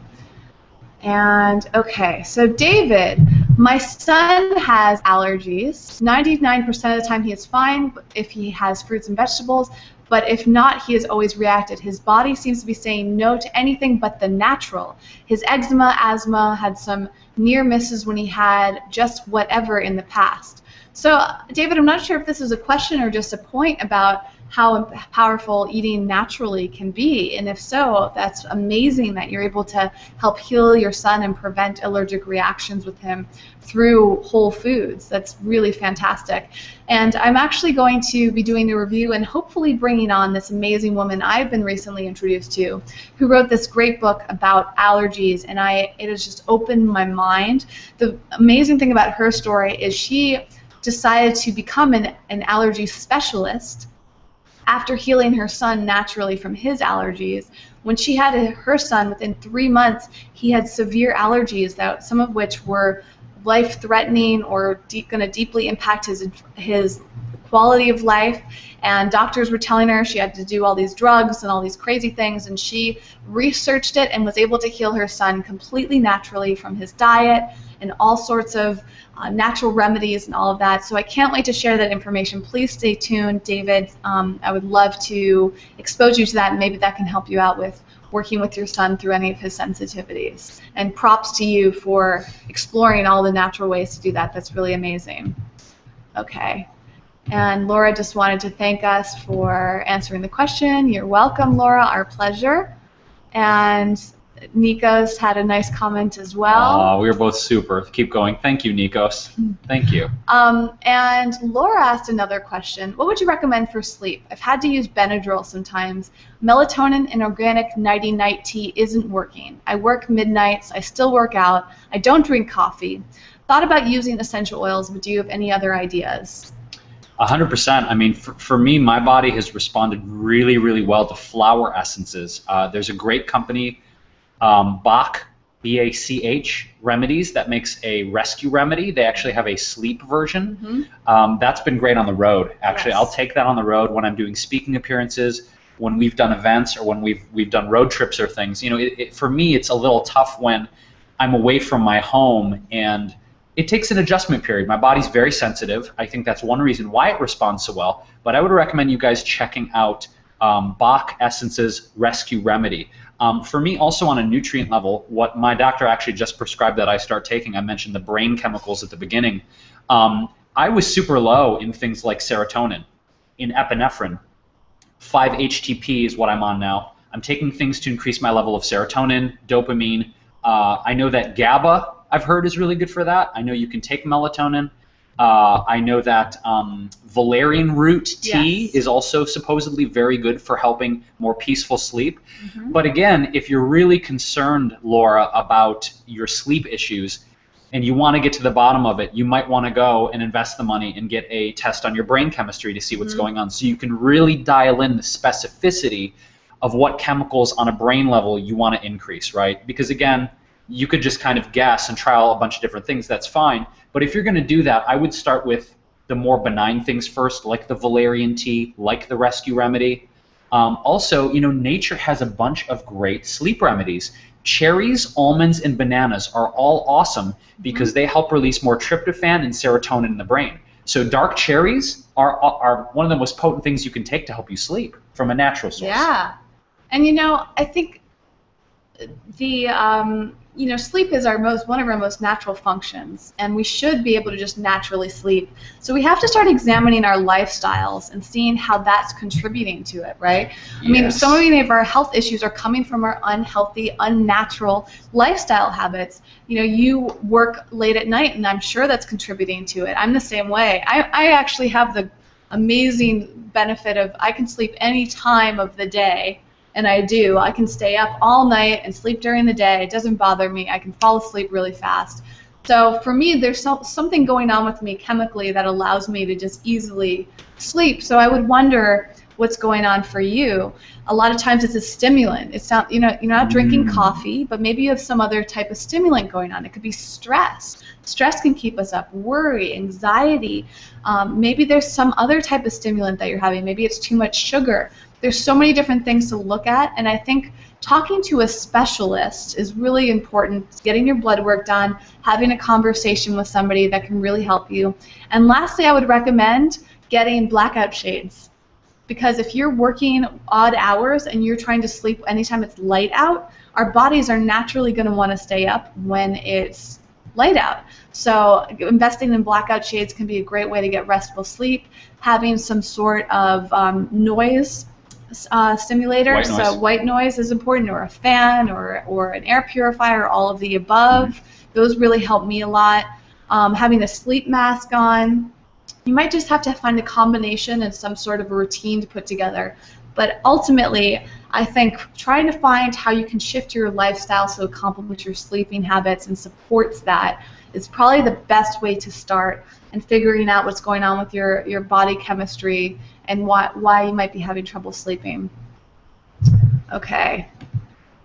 And okay, so David, my son has allergies. 99% of the time he is fine if he has fruits and vegetables, but if not, he has always reacted. His body seems to be saying no to anything but the natural. His eczema, asthma, had some near misses when he had just whatever in the past. So, David, I'm not sure if this is a question or just a point about how powerful eating naturally can be, and if so, that's amazing that you're able to help heal your son and prevent allergic reactions with him through whole foods. That's really fantastic. And I'm actually going to be doing a review and hopefully bringing on this amazing woman I've been recently introduced to, who wrote this great book about allergies, and it has just opened my mind. The amazing thing about her story is she decided to become an allergy specialist after healing her son naturally from his allergies. When she had her son, within 3 months, he had severe allergies, that some of which were life-threatening or going to deeply impact his quality of life. And doctors were telling her she had to do all these drugs and all these crazy things, and she researched it and was able to heal her son completely naturally from his diet and all sorts of natural remedies and all of that. So I can't wait to share that information. Please stay tuned, David. I would love to expose you to that, and maybe that can help you out with working with your son through any of his sensitivities. And props to you for exploring all the natural ways to do that. That's really amazing. Okay. And Laura just wanted to thank us for answering the question. You're welcome, Laura. Our pleasure. And Nikos had a nice comment as well. We were both super. Keep going. Thank you, Nikos. Thank you. And Laura asked another question. What would you recommend for sleep? I've had to use Benadryl sometimes. Melatonin and organic nighty-night tea isn't working. I work midnights. I still work out. I don't drink coffee. Thought about using essential oils, but do you have any other ideas? 100%. I mean, for me, my body has responded really, really well to flower essences. There's a great company, Bach, B-A-C-H, Remedies, that makes a rescue remedy. They actually have a sleep version. That's been great on the road, actually. Yes. I'll take that on the road when I'm doing speaking appearances, when we've done events, or when we've done road trips or things. You know, for me, it's a little tough when I'm away from my home, and it takes an adjustment period. My body's very sensitive. I think that's one reason why it responds so well. But I would recommend you guys checking out Bach Essence's Rescue Remedy. For me, also on a nutrient level, what my doctor actually just prescribed that I start taking, I mentioned the brain chemicals at the beginning. I was super low in things like serotonin, in epinephrine. 5-HTP is what I'm on now. I'm taking things to increase my level of serotonin, dopamine. I know that GABA, I've heard, is really good for that. I know you can take melatonin. I know that valerian root tea is also supposedly very good for helping more peaceful sleep. But again, if you're really concerned, Laura, about your sleep issues and you want to get to the bottom of it, you might want to go and invest the money and get a test on your brain chemistry to see what's going on, so you can really dial in the specificity of what chemicals on a brain level you want to increase, right? Because again, you could just kind of guess and trial a bunch of different things. That's fine. But if you're going to do that, I would start with the more benign things first, like the valerian tea, like the rescue remedy. Also, you know, nature has a bunch of great sleep remedies. Cherries, almonds, and bananas are all awesome because they help release more tryptophan and serotonin in the brain. So dark cherries are one of the most potent things you can take to help you sleep from a natural source. Yeah. And, you know, I think the you know, sleep is one of our most natural functions, and we should be able to just naturally sleep. So we have to start examining our lifestyles and seeing how that's contributing to it, right? I mean, so many of our health issues are coming from our unhealthy, unnatural lifestyle habits. You know, you work late at night, and I'm sure that's contributing to it. I'm the same way. I actually have the amazing benefit of I can sleep any time of the day and I do. I can stay up all night and sleep during the day. It doesn't bother me. I can fall asleep really fast. So for me, there's something going on with me chemically that allows me to just easily sleep. So I would wonder what's going on for you. A lot of times it's a stimulant. It's not, you're not drinking coffee, but maybe you have some other type of stimulant going on. It could be stress. Stress can keep us up. Worry, anxiety. Maybe there's some other type of stimulant that you're having. Maybe it's too much sugar. There's so many different things to look at, and I think talking to a specialist is really important. Getting your blood work done, having a conversation with somebody that can really help you. And lastly, I would recommend getting blackout shades. Because if you're working odd hours and you're trying to sleep anytime it's light out, our bodies are naturally going to want to stay up when it's light out. So investing in blackout shades can be a great way to get restful sleep. Having some sort of noise stimulator, so white noise is important, or a fan, or an air purifier, all of the above. Those really help me a lot. Having a sleep mask on. You might just have to find a combination and some sort of a routine to put together. But ultimately, I think trying to find how you can shift your lifestyle so it complements your sleeping habits and supports that is probably the best way to start, and figuring out what's going on with your body chemistry and why you might be having trouble sleeping. Okay.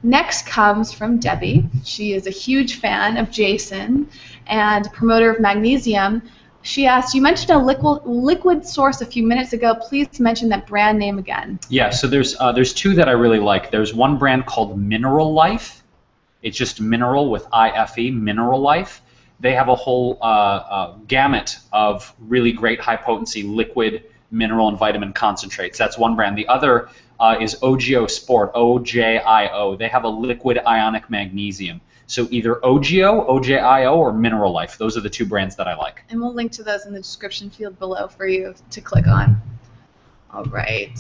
Next comes from Debbie. She is a huge fan of Jason and promoter of magnesium. She asked, you mentioned a liquid source a few minutes ago. Please mention that brand name again. Yeah, so there's two that I really like. There's one brand called Mineralife. It's just mineral with I-F-E, Mineralife. They have a whole gamut of really great high-potency liquid mineral and vitamin concentrates. That's one brand. The other is Ojio Sport, O-J-I-O. They have a liquid ionic magnesium. So either Ojio, O-J-I-O, or Mineralife. Those are the two brands that I like. And we'll link to those in the description field below for you to click on. All right.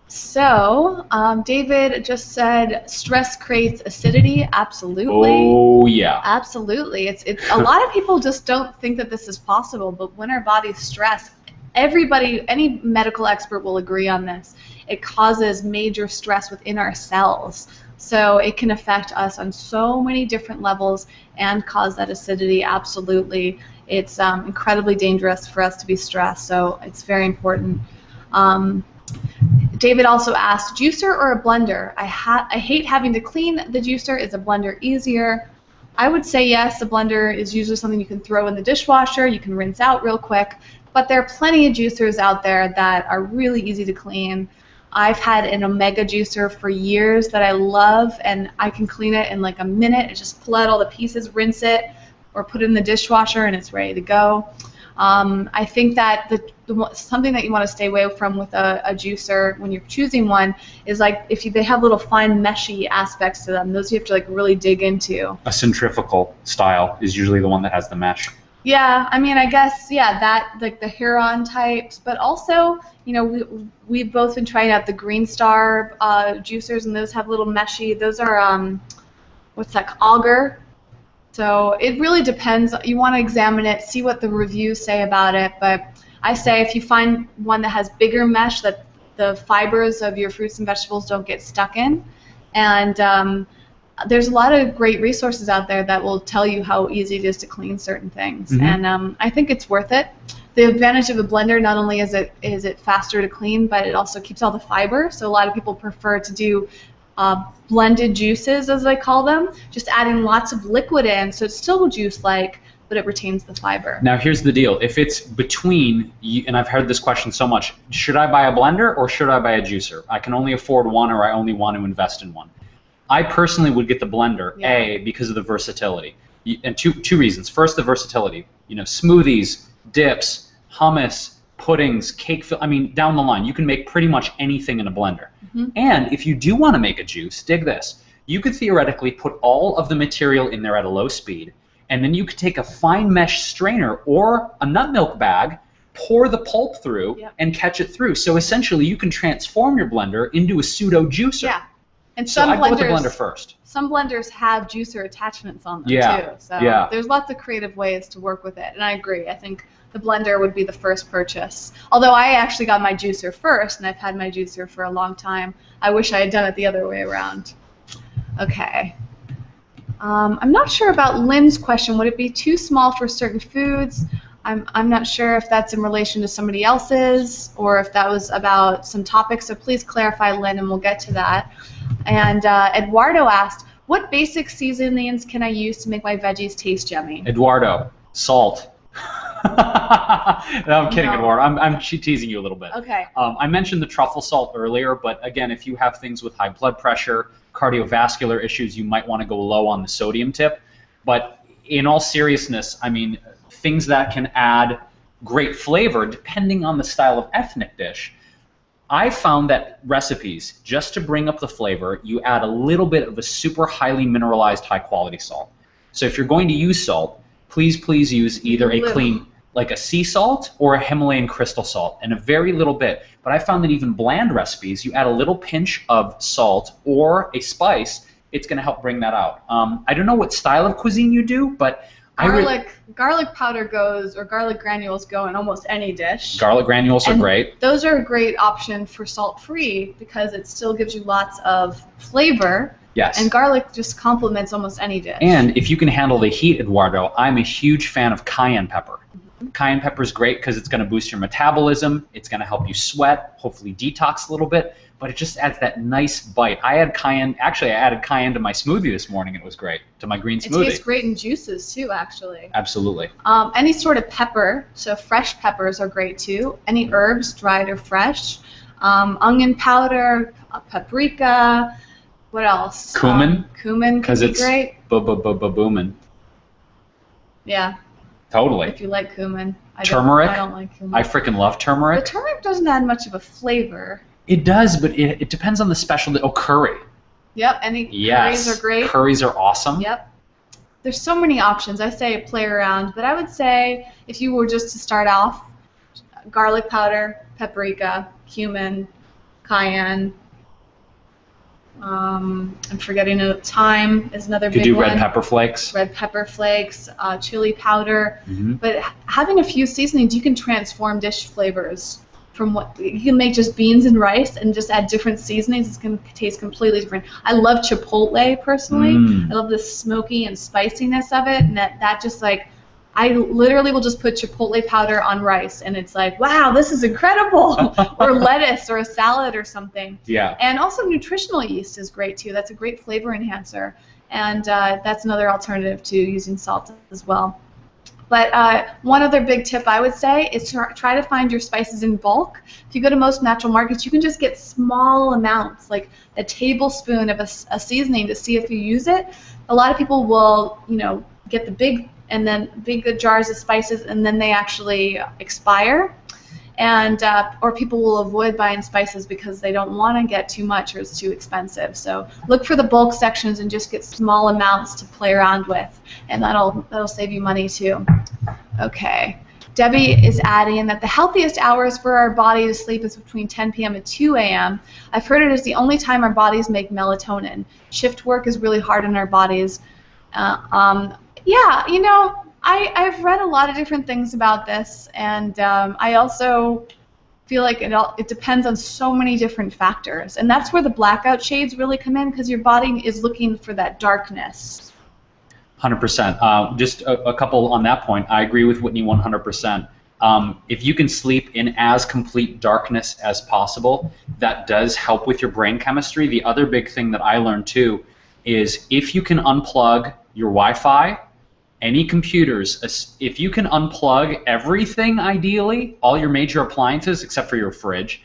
So David just said stress creates acidity. Absolutely. Oh, yeah. Absolutely. It's a lot of people just don't think that this is possible, but when our body's stressed, everybody, any medical expert will agree on this. It causes major stress within our cells. So it can affect us on so many different levels and cause that acidity. Absolutely. It's incredibly dangerous for us to be stressed, so it's very important. David also asked, juicer or a blender? I hate having to clean the juicer. Is a blender easier? I would say yes, a blender is usually something you can throw in the dishwasher. You can rinse out real quick. But there are plenty of juicers out there that are really easy to clean. I've had an Omega juicer for years that I love, and I can clean it in like a minute. I just pull out all the pieces, rinse it, or put it in the dishwasher, and it's ready to go. I think that something that you want to stay away from with a juicer when you're choosing one is like if they have little fine meshy aspects to them. Those you have to like really dig into. A centrifugal style is usually the one that has the mesh. Yeah, I mean, I guess, yeah, that, like the Huron types, but also, you know, we've both been trying out the Green Star juicers, and those have little meshy, those are, what's that, auger? So it really depends. You want to examine it, see what the reviews say about it, but I say if you find one that has bigger mesh that the fibers of your fruits and vegetables don't get stuck in, and there's a lot of great resources out there that will tell you how easy it is to clean certain things, and I think it's worth it. The advantage of a blender, not only is it faster to clean, but it also keeps all the fiber. So a lot of people prefer to do blended juices, as I call them, just adding lots of liquid in, so it's still juice-like, but it retains the fiber. Now here's the deal. If it's between, and I've heard this question so much, should I buy a blender or should I buy a juicer? I can only afford one, or I only want to invest in one. I personally would get the blender, yeah. A, because of the versatility, and two reasons. First, the versatility. You know, smoothies, dips, hummus, puddings, cake. I mean, down the line, you can make pretty much anything in a blender. And if you do want to make a juice, dig this. You could theoretically put all of the material in there at a low speed, and then you could take a fine mesh strainer or a nut milk bag, pour the pulp through, yep. and catch it through. So essentially, you can transform your blender into a pseudo juicer. Yeah. And some blenders, I'd go with the blender first. Some blenders have juicer attachments on them yeah. too. So yeah. there's lots of creative ways to work with it. And I agree. I think the blender would be the first purchase. Although I actually got my juicer first, and I've had my juicer for a long time. I wish I had done it the other way around. Okay. I'm not sure about Lynn's question. Would it be too small for certain foods? I'm not sure if that's in relation to somebody else's or if that was about some topic, so please clarify, Lynn, and we'll get to that. And Eduardo asked, what basic seasonings can I use to make my veggies taste yummy? Eduardo, salt. No, I'm kidding, No. Eduardo. I'm teasing you a little bit. Okay. I mentioned the truffle salt earlier, but again, if you have things with high blood pressure, cardiovascular issues, you might want to go low on the sodium tip. But in all seriousness, I mean, things that can add great flavor depending on the style of ethnic dish. I found that recipes, just to bring up the flavor, you add a little bit of a super highly mineralized, high-quality salt. So if you're going to use salt, please use either a clean, like a sea salt or a Himalayan crystal salt, and a very little bit. But I found that even bland recipes, you add a little pinch of salt or a spice, it's going to help bring that out. I don't know what style of cuisine you do, but Garlic powder goes, or garlic granules go in almost any dish. Garlic granules are great. Those are a great option for salt-free because it still gives you lots of flavor. Yes. And garlic just complements almost any dish. And if you can handle the heat, Eduardo, I'm a huge fan of cayenne pepper. Cayenne pepper is great because it's going to boost your metabolism. It's going to help you sweat, hopefully detox a little bit, but it just adds that nice bite. I added cayenne to my smoothie this morning, and it was great, to my green smoothie. It tastes great in juices too, actually. Absolutely. Any sort of pepper, so fresh peppers are great too. Any herbs, dried or fresh. Onion powder, paprika. What else? Cumin. Cumin could be great. Boomin. Yeah. Totally. If you like cumin. Turmeric. I don't like cumin. I freaking love turmeric. But turmeric doesn't add much of a flavor. It does, but it depends on the specialty. Oh, curry. Yep. Curries are great. Curries are awesome. Yep. There's so many options. I say play around, but I would say if you were just to start off, garlic powder, paprika, cumin, cayenne. I'm forgetting thyme is another big one. You could do red pepper flakes. Red pepper flakes, chili powder. Mm-hmm. But having a few seasonings, you can transform dish flavors from what you can make just beans and rice and just add different seasonings. It's going to taste completely different. I love chipotle personally. I love the smoky and spiciness of it, and that just like I literally will just put chipotle powder on rice, and it's like, wow, this is incredible. Or lettuce or a salad or something. Yeah. And also nutritional yeast is great too. That's a great flavor enhancer, and that's another alternative to using salt as well. But one other big tip I would say is to try to find your spices in bulk. If you go to most natural markets, you can just get small amounts, like a tablespoon of a seasoning to see if you use it. A lot of people will, get the big good jars of spices, and then they actually expire. And or people will avoid buying spices because they don't want to get too much or it's too expensive. So look for the bulk sections and just get small amounts to play around with, and that'll save you money too. Okay. Debbie is adding that the healthiest hours for our body to sleep is between 10 p.m. and 2 a.m. I've heard it is the only time our bodies make melatonin. Shift work is really hard on our bodies. Yeah, I've read a lot of different things about this, and I also feel like it depends on so many different factors, and that's where the blackout shades really come in, because your body is looking for that darkness. 100%. Just a couple on that point. I agree with Whitney 100%. If you can sleep in as complete darkness as possible, that does help with your brain chemistry. The other big thing that I learned too is if you can unplug your Wi-Fi, any computers, if you can unplug everything, ideally, all your major appliances except for your fridge,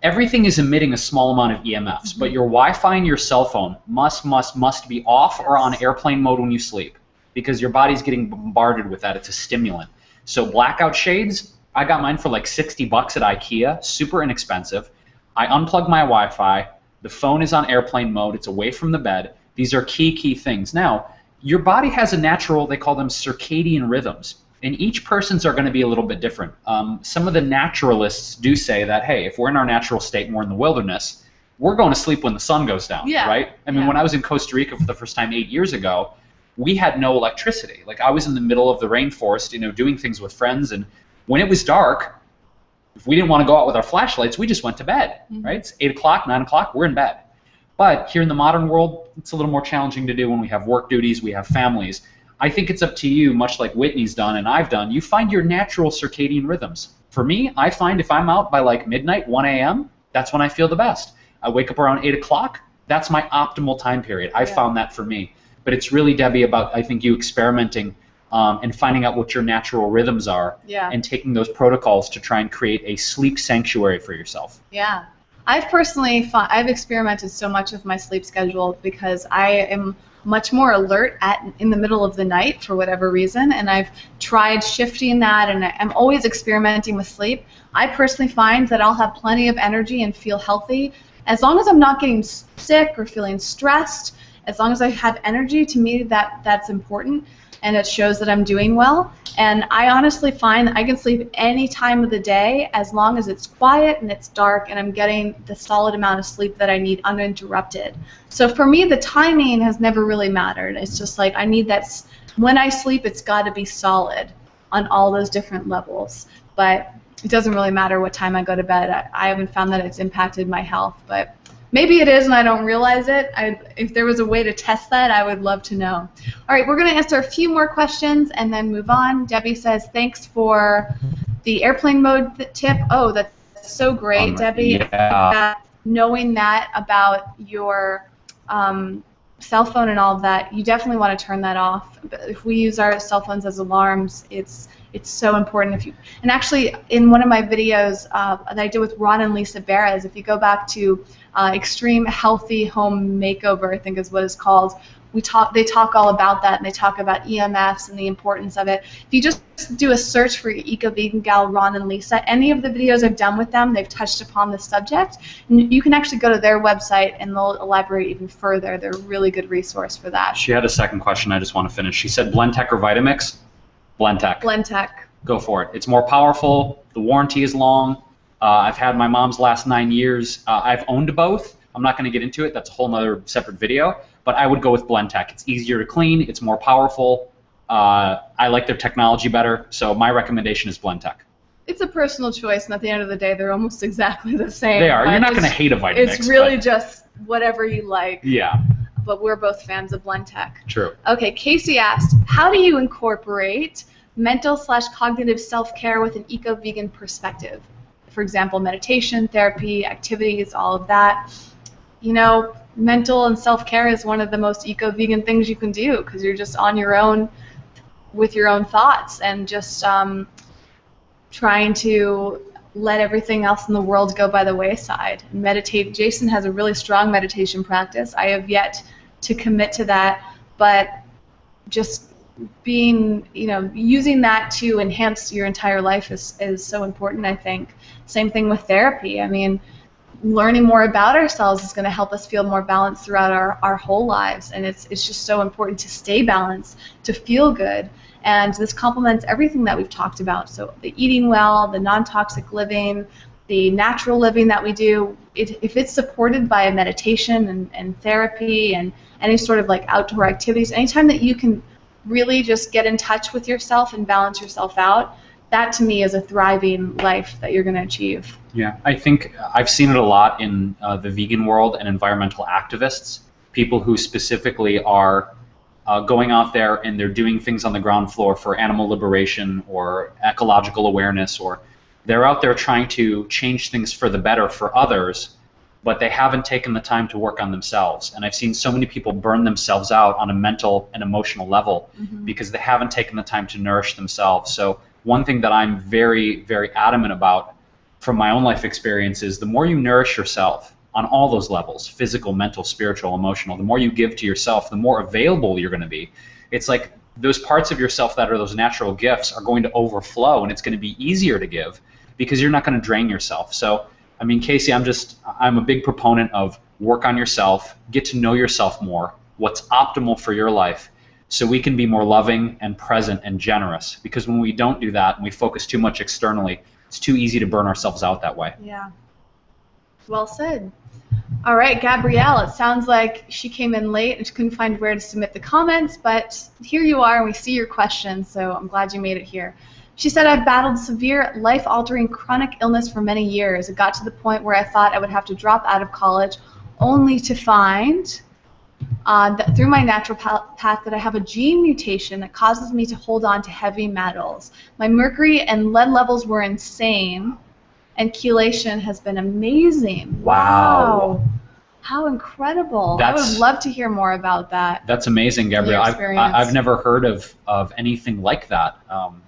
everything is emitting a small amount of EMFs, but your Wi-Fi and your cell phone must be off or on airplane mode when you sleep, because your body's getting bombarded with that. It's a stimulant. So blackout shades, I got mine for like $60 at IKEA, super inexpensive. I unplug my Wi-Fi, the phone is on airplane mode, it's away from the bed. These are key things. Now, your body has a natural, they call them circadian rhythms, and each person's are going to be a little bit different. Some of the naturalists do say that, hey, if we're in our natural state and we're in the wilderness, we're going to sleep when the sun goes down, right? I mean, when I was in Costa Rica for the first time 8 years ago, we had no electricity. Like I was in the middle of the rainforest, you know, doing things with friends, and when it was dark, if we didn't want to go out with our flashlights, we just went to bed, right? It's 8 o'clock, 9 o'clock, we're in bed. But here in the modern world, it's a little more challenging to do when we have work duties, we have families. I think it's up to you, much like Whitney's done and I've done, you find your natural circadian rhythms. For me, I find if I'm out by like midnight, 1 a.m., that's when I feel the best. I wake up around 8 o'clock, that's my optimal time period. I found that for me. But it's really, Debbie, about, I think, you experimenting and finding out what your natural rhythms are and taking those protocols to try and create a sleep sanctuary for yourself. Yeah. I've personally, I've experimented so much with my sleep schedule because I am much more alert in the middle of the night for whatever reason, and I've tried shifting that, and I'm always experimenting with sleep. I personally find that I'll have plenty of energy and feel healthy as long as I'm not getting sick or feeling stressed. As long as I have energy, to me that's important, and it shows that I'm doing well. And I honestly find that I can sleep any time of the day as long as it's quiet and it's dark and I'm getting the solid amount of sleep that I need uninterrupted. So for me, the timing has never really mattered. It's just like I need that, when I sleep, it's got to be solid on all those different levels. But it doesn't really matter what time I go to bed. I haven't found that it's impacted my health, but maybe it is and I don't realize it. If there was a way to test that, I would love to know. All right, we're going to answer a few more questions and then move on. Debbie says, thanks for the airplane mode tip. Oh, that's so great, Debbie. Yeah. Knowing that about your cell phone and all of that, you definitely want to turn that off. If we use our cell phones as alarms, it's so important. And actually, in one of my videos that I did with Ron and Lisa Beres, if you go back to Extreme Healthy Home Makeover, I think is what it's called, they talk all about that, and they talk about EMFs and the importance of it. If you just do a search for Eco Vegan Gal, Ron and Lisa, any of the videos I've done with them, they've touched upon this subject. And you can actually go to their website and they'll elaborate even further. They're a really good resource for that. She had a second question I just want to finish. She said Blendtec or Vitamix? Blendtec. Blendtec. Go for it. It's more powerful. The warranty is long. I've had my mom's last 9 years. I've owned both. I'm not going to get into it. That's a whole other separate video. But I would go with Blendtec. It's easier to clean. It's more powerful. I like their technology better. So my recommendation is Blendtec. It's a personal choice, and at the end of the day, they're almost exactly the same. They are. You're not going to hate a Vitamix. It's really just whatever you like. Yeah. But we're both fans of Blendtec. True. Okay, Casey asked, how do you incorporate mental/cognitive self-care with an eco-vegan perspective? For example, meditation, therapy, activities, all of that. You know, mental and self-care is one of the most eco-vegan things you can do because you're just on your own with your own thoughts and just trying to let everything else in the world go by the wayside. Meditate. Jason has a really strong meditation practice. I have yet to commit to that, but just being, using that to enhance your entire life is so important, I think. Same thing with therapy. I mean, learning more about ourselves is going to help us feel more balanced throughout our whole lives, and it's just so important to stay balanced, to feel good, and this complements everything that we've talked about. So the eating well, the non-toxic living, the natural living that we do, if it's supported by a meditation and therapy and any sort of like outdoor activities, anytime that you can really just get in touch with yourself and balance yourself out, that to me is a thriving life that you're going to achieve. Yeah, I think I've seen it a lot in the vegan world and environmental activists, people who specifically are going out there and they're doing things on the ground floor for animal liberation or ecological awareness, or they're out there trying to change things for the better for others, but they haven't taken the time to work on themselves. And I've seen so many people burn themselves out on a mental and emotional level because they haven't taken the time to nourish themselves. So one thing that I'm very, very adamant about from my own life experience is the more you nourish yourself on all those levels, physical, mental, spiritual, emotional, the more you give to yourself, the more available you're going to be. It's like those parts of yourself that are those natural gifts are going to overflow, and it's going to be easier to give because you're not going to drain yourself. So, I mean, Casey, I'm a big proponent of work on yourself, get to know yourself more, what's optimal for your life, so we can be more loving and present and generous. Because when we don't do that and we focus too much externally, it's too easy to burn ourselves out that way. Yeah. Well said. All right, Gabrielle, it sounds like she came in late and she couldn't find where to submit the comments, but here you are and we see your questions, so I'm glad you made it here. She said, I've battled severe life-altering chronic illness for many years. It got to the point where I thought I would have to drop out of college, only to find that through my natural path that I have a gene mutation that causes me to hold on to heavy metals. My mercury and lead levels were insane, and chelation has been amazing. Wow. How incredible. I would love to hear more about that. That's amazing, Gabrielle. I've never heard of anything like that.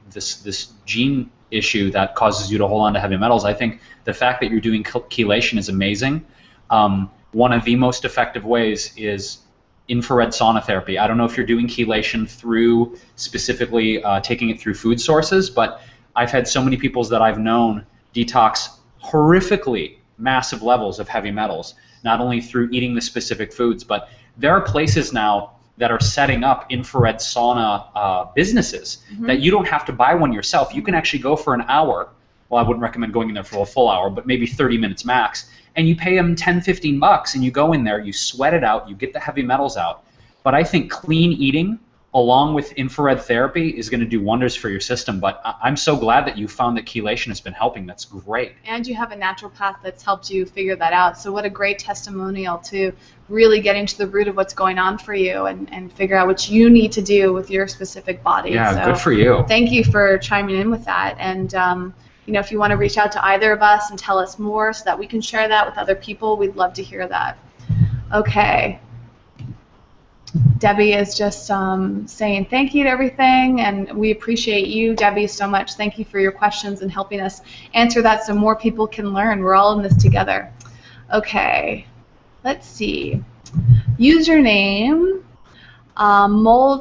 This gene issue that causes you to hold on to heavy metals. I think the fact that you're doing chelation is amazing. One of the most effective ways is infrared sauna therapy. I don't know if you're doing chelation through specifically taking it through food sources, but I've had so many people that I've known detox horrifically massive levels of heavy metals, not only through eating the specific foods, but there are places now that are setting up infrared sauna businesses that you don't have to buy one yourself. You can actually go for an hour. Well, I wouldn't recommend going in there for a full hour, but maybe 30 minutes max. And you pay them 10, 15 bucks, and you go in there, you sweat it out, you get the heavy metals out. But I think clean eating along with infrared therapy is going to do wonders for your system. But I'm so glad that you found that chelation has been helping. That's great. And you have a naturopath that's helped you figure that out. So what a great testimonial to really getting to the root of what's going on for you and figure out what you need to do with your specific body. Yeah, so good for you. Thank you for chiming in with that. And you know, if you want to reach out to either of us and tell us more so that we can share that with other people, we'd love to hear that. Okay. Debbie is just saying thank you to everything, and we appreciate you, Debbie, so much. Thank you for your questions and helping us answer that so more people can learn. We're all in this together. Okay, let's see. Username, Majao.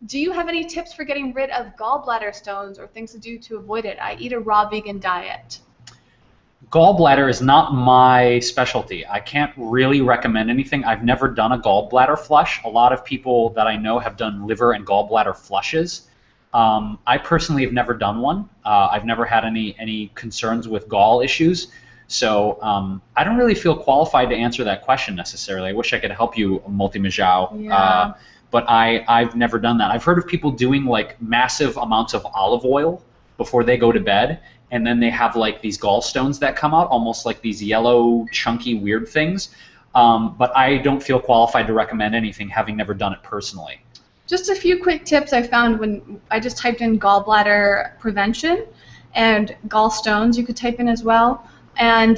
Do you have any tips for getting rid of gallbladder stones or things to do to avoid it? I eat a raw vegan diet. Gallbladder is not my specialty. I can't really recommend anything. I've never done a gallbladder flush. A lot of people that I know have done liver and gallbladder flushes. I personally have never done one. I've never had any concerns with gall issues. So I don't really feel qualified to answer that question necessarily. I wish I could help you, Multi-Majao. Yeah. But I've never done that. I've heard of people doing like massive amounts of olive oil before they go to bed, and then they have like these gallstones that come out, almost like these yellow, chunky, weird things. But I don't feel qualified to recommend anything, having never done it personally. Just a few quick tips I found when I just typed in gallbladder prevention, and gallstones you could type in as well. And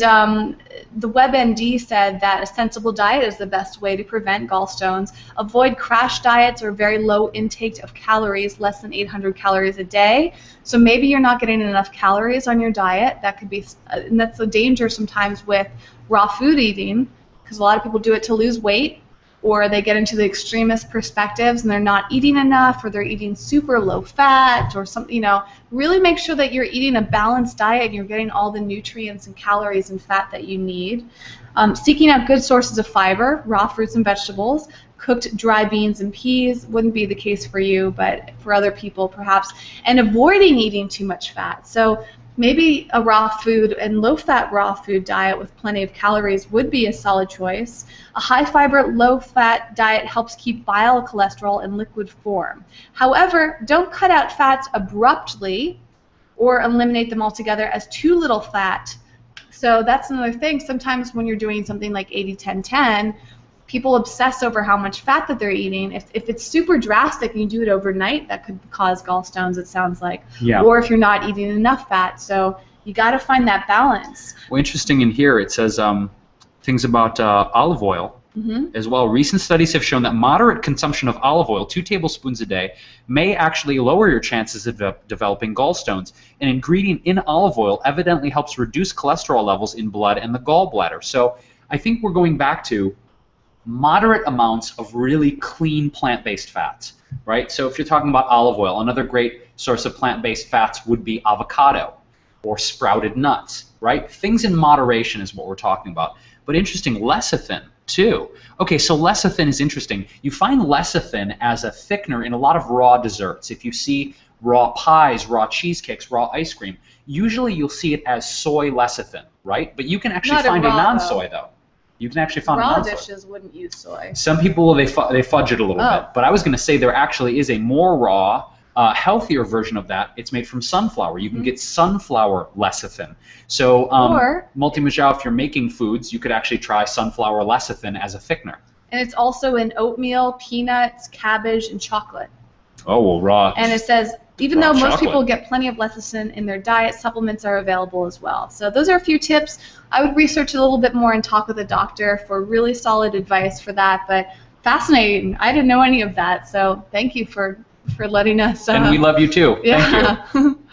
the WebMD said that a sensible diet is the best way to prevent gallstones. Avoid crash diets or very low intake of calories, less than 800 calories a day. So maybe you're not getting enough calories on your diet. That could be, and that's the danger sometimes with raw food eating, because a lot of people do it to lose weight, or they get into the extremist perspectives and they're not eating enough, or they're eating super low fat or something. You know, really make sure that you're eating a balanced diet and you're getting all the nutrients and calories and fat that you need. Seeking out good sources of fiber, raw fruits and vegetables. Cooked dry beans and peas wouldn't be the case for you, but for other people perhaps. And avoiding eating too much fat. So maybe a raw food and low-fat raw food diet with plenty of calories would be a solid choice. A high-fiber, low-fat diet helps keep bile cholesterol in liquid form. However, don't cut out fats abruptly or eliminate them altogether as too little fat. So that's another thing. Sometimes when you're doing something like 80-10-10, people obsess over how much fat that they're eating. If it's super drastic and you do it overnight, that could cause gallstones, it sounds like. Yeah. Or if you're not eating enough fat. So you got to find that balance. Well, interesting in here, it says things about olive oil as well. Recent studies have shown that moderate consumption of olive oil, 2 tablespoons a day, may actually lower your chances of developing gallstones. An ingredient in olive oil evidently helps reduce cholesterol levels in blood and the gallbladder. So I think we're going back to moderate amounts of really clean plant-based fats, right? So if you're talking about olive oil, another great source of plant-based fats would be avocado or sprouted nuts, right? Things in moderation is what we're talking about. But interesting, lecithin too. Okay, so lecithin is interesting. You find lecithin as a thickener in a lot of raw desserts. If you see raw pies, raw cheesecakes, raw ice cream, usually you'll see it as soy lecithin, right? But you can actually find a non-soy though. You can actually find a non-soy. Raw dishes wouldn't use soy. Some people, they fudge it a little bit. But I was going to say there actually is a more raw, healthier version of that. It's made from sunflower. You can get sunflower lecithin. So, multi-majal, if you're making foods, you could actually try sunflower lecithin as a thickener. And it's also in oatmeal, peanuts, cabbage, and chocolate. Oh, well, raw. And it says, even though most people get plenty of lecithin in their diet, supplements are available as well. So those are a few tips. I would research a little bit more and talk with a doctor for really solid advice for that. But fascinating. I didn't know any of that. So thank you for letting us. And we love you too. Yeah. Thank you.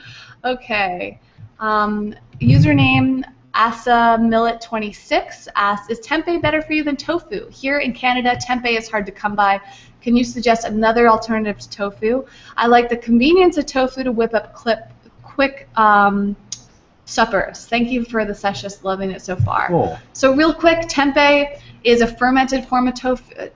Okay. Username AsaMillet26 asks, is tempeh better for you than tofu? Here in Canada, tempeh is hard to come by. Can you suggest another alternative to tofu? I like the convenience of tofu to whip up quick suppers. Thank you for the session. Loving it so far. Cool. So real quick, tempeh is a fermented form of a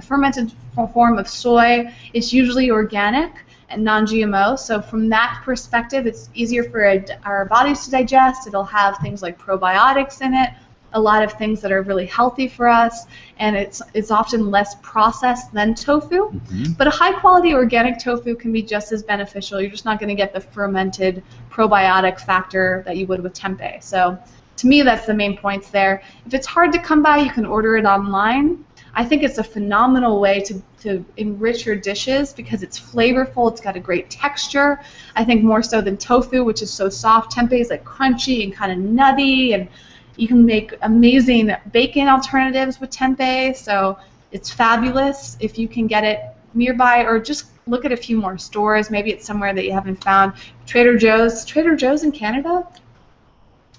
fermented form of soy. It's usually organic and non-GMO. So from that perspective, it's easier for our bodies to digest. It'll have things like probiotics in it, a lot of things that are really healthy for us, and it's often less processed than tofu. But a high-quality organic tofu can be just as beneficial. You're just not going to get the fermented probiotic factor that you would with tempeh. So to me, that's the main points there. If it's hard to come by, you can order it online. I think it's a phenomenal way to enrich your dishes because it's flavorful, it's got a great texture. I think more so than tofu, which is so soft. Tempeh is like crunchy and kind of nutty, and you can make amazing bacon alternatives with tempeh, so it's fabulous if you can get it nearby, or just look at a few more stores. Maybe it's somewhere that you haven't found. Trader Joe's in Canada?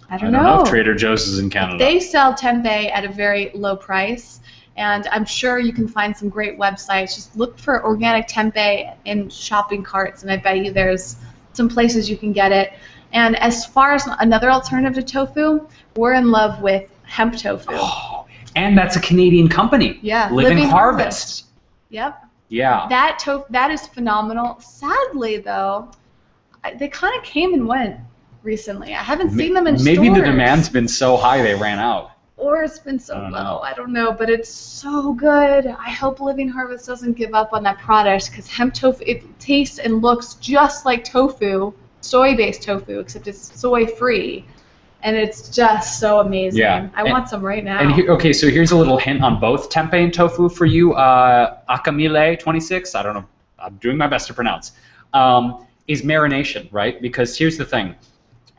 I don't know if Trader Joe's is in Canada. They sell tempeh at a very low price, and I'm sure you can find some great websites. Just look for organic tempeh in shopping carts, and I bet you there's some places you can get it. And as far as another alternative to tofu, we're in love with hemp tofu. Oh, and that's a Canadian company. Yeah, Living Harvest. Yep. Yeah. That is phenomenal. Sadly, though, they kind of came and went recently. I haven't seen them in stores. Maybe the demand's been so high they ran out. Or it's been so low. I don't know, but it's so good. I hope Living Harvest doesn't give up on that product, because hemp tofu, it tastes and looks just like tofu, soy-based tofu, except it's soy-free, and it's just so amazing. Yeah. I want some right now. And okay, so here's a little hint on both tempeh and tofu for you. AsaMillet26, I don't know, I'm doing my best to pronounce, is marination, right? Because here's the thing.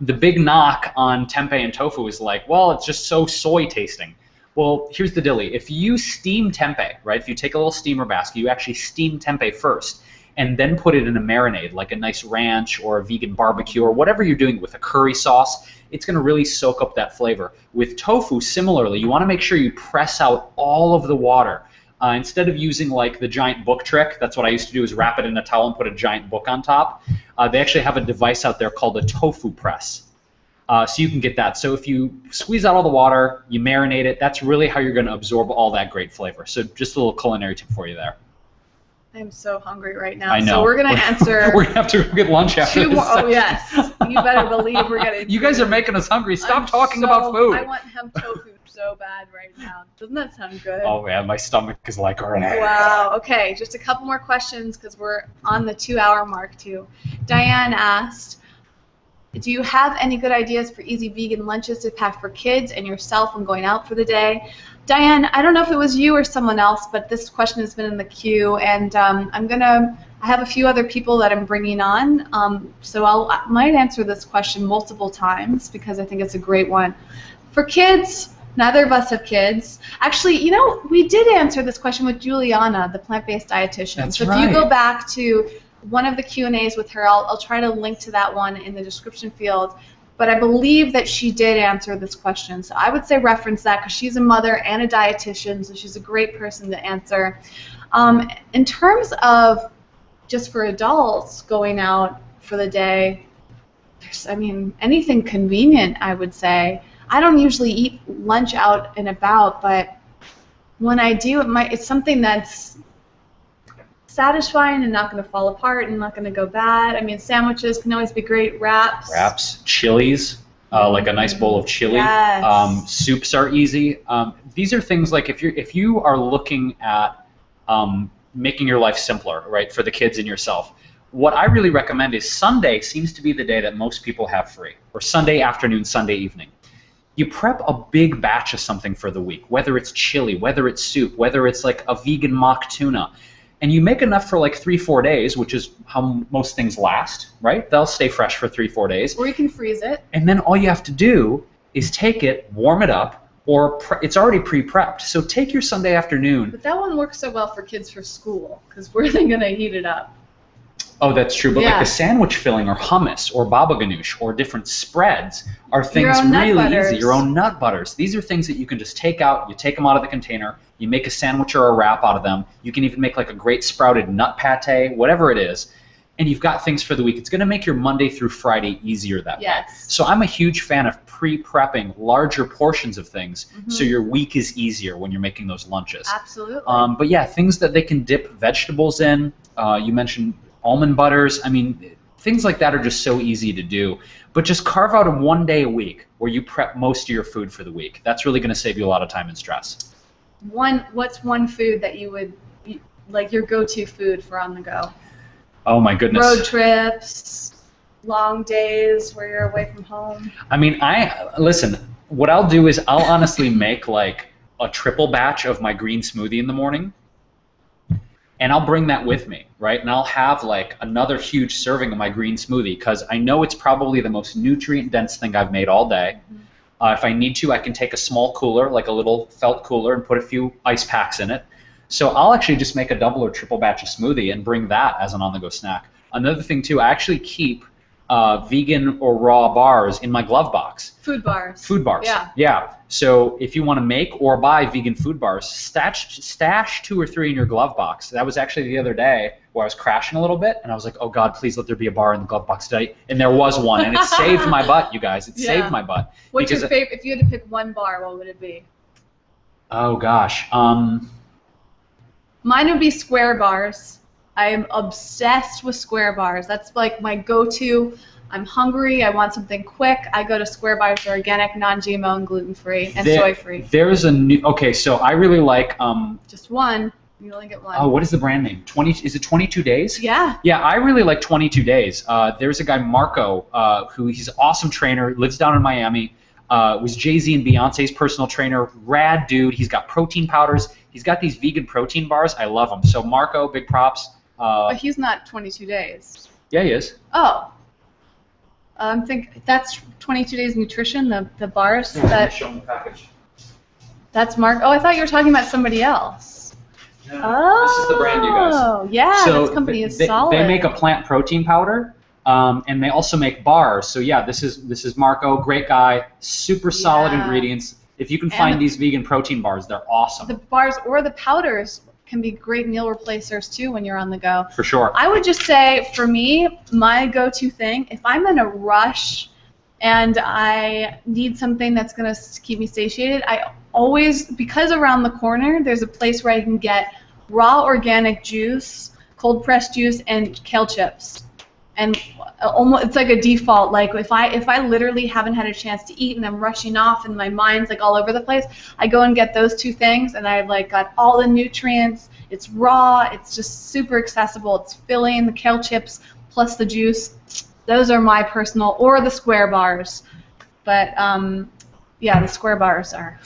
The big knock on tempeh and tofu is like, well, it's just so soy tasting. Well, here's the dilly. If you steam tempeh, right, if you take a little steamer basket, you actually steam tempeh first, and then put it in a marinade, like a nice ranch or a vegan barbecue or whatever you're doing with a curry sauce, it's going to really soak up that flavor. With tofu, similarly, you want to make sure you press out all of the water. Instead of using like the giant book trick, that's what I used to do, is wrap it in a towel and put a giant book on top. They actually have a device out there called a Tofu Press. So you can get that. So if you squeeze out all the water, you marinate it, that's really how you're going to absorb all that great flavor. So just a little culinary tip for you there. I'm so hungry right now. I know. So we're going to answer... We're going to have to get lunch after this. Oh, yes. You better believe we're going to... You guys are making us hungry. Stop talking about food. I want hemp tofu so bad right now. Doesn't that sound good? Oh, man. My stomach is like... Wow. Okay. Just a couple more questions because we're on the 2-hour mark, too. Diane asked, do you have any good ideas for easy vegan lunches to pack for kids and yourself when going out for the day? Diane, I don't know if it was you or someone else, but this question has been in the queue, and I have a few other people that I'm bringing on, so I might answer this question multiple times because I think it's a great one. For kids, neither of us have kids. Actually, you know, we did answer this question with Juliana, the plant-based dietitian. That's so right. If you go back to one of the Q&As with her, I'll try to link to that one in the description field. But I believe that she did answer this question. So I would say reference that because she's a mother and a dietitian, so she's a great person to answer. In terms of just for adults going out for the day, anything convenient, I would say. I don't usually eat lunch out and about, but when I do, it's something that's satisfying and not going to fall apart and not going to go bad. I mean, sandwiches can always be great. Wraps, chilies, like a nice bowl of chili. Yes. Soups are easy. These are things like if you are looking at making your life simpler, right, for the kids and yourself. What I really recommend is Sunday seems to be the day that most people have free, or Sunday afternoon, Sunday evening. You prep a big batch of something for the week, whether it's chili, whether it's soup, whether it's like a vegan mock tuna, and you make enough for like 3-4 days, which is how most things last, right? They'll stay fresh for 3-4 days. Or you can freeze it. And then all you have to do is take it, warm it up, or it's already pre-prepped. So take your Sunday afternoon. But that one works so well for kids for school, because where are they going to heat it up? Oh, that's true. But like the sandwich filling or hummus or baba ganoush or different spreads are things really easy. Your own nut butters. These are things that you can just take out. You take them out of the container. You make a sandwich or a wrap out of them. You can even make like a great sprouted nut pate, whatever it is. And you've got things for the week. It's going to make your Monday through Friday easier that way. So I'm a huge fan of pre-prepping larger portions of things so your week is easier when you're making those lunches. Absolutely. But yeah, things that they can dip vegetables in. You mentioned almond butters. I mean, things like that are just so easy to do. But just carve out one day a week where you prep most of your food for the week. That's really going to save you a lot of time and stress. What's one food that you would, like your go-to food for on the go? Oh my goodness. Road trips, long days where you're away from home. I mean, listen, what I'll do is I'll honestly make like a triple batch of my green smoothie in the morning. And I'll bring that with me, right? And I'll have like another huge serving of my green smoothie because I know it's probably the most nutrient-dense thing I've made all day. If I need to, I can take a small cooler, like a little felt cooler, and put a few ice packs in it. So I'll actually just make a double or triple batch of smoothie and bring that as an on-the-go snack. Another thing too, I actually keep vegan or raw bars in my glove box. Food bars. Food bars. Yeah. So if you want to make or buy vegan food bars, stash 2 or 3 in your glove box. That was actually the other day where I was crashing a little bit, and I was like, oh God, please let there be a bar in the glove box today. And there was one, and it saved my butt, you guys. It saved my butt. What's your favorite? If you had to pick one bar, what would it be? Oh gosh. Mine would be Square bars. I'm obsessed with Square bars. That's like my go-to. I'm hungry. I want something quick. I go to Square bars. They're organic, non-GMO, and gluten-free, and soy-free. There's a new. Okay, so I really like. Just one. You only get one. Oh, what is the brand name? Is it 22 Days? Yeah. Yeah, I really like 22 Days. There's a guy, Marco, he's an awesome trainer, lives down in Miami. Was Jay-Z and Beyonce's personal trainer. Rad dude. He's got protein powders. He's got these vegan protein bars. I love them. So Marco, big props. But he's not 22 Days. Yeah, he is. Oh. I think that's 22 Days Nutrition, the bars. Show him the package. That's Mark. Oh, I thought you were talking about somebody else. No, oh. This is the brand, you guys. Oh, yeah, so this company is solid. They make a plant protein powder, and they also make bars. So yeah, this is Marco, great guy, super solid ingredients. If you can find these vegan protein bars, they're awesome. The bars or the powders can be great meal replacers too when you're on the go. For sure. I would just say, for me, my go-to thing, if I'm in a rush and I need something that's going to keep me satiated, I always, because around the corner, there's a place where I can get raw organic juice, cold pressed juice, and kale chips. And almost, it's like a default. Like if I literally haven't had a chance to eat and I'm rushing off and my mind's like all over the place, I go and get those 2 things, and I've like got all the nutrients. It's raw. It's just super accessible. It's filling. The kale chips plus the juice. Those are my personal, or the Square bars. But yeah, the Square bars are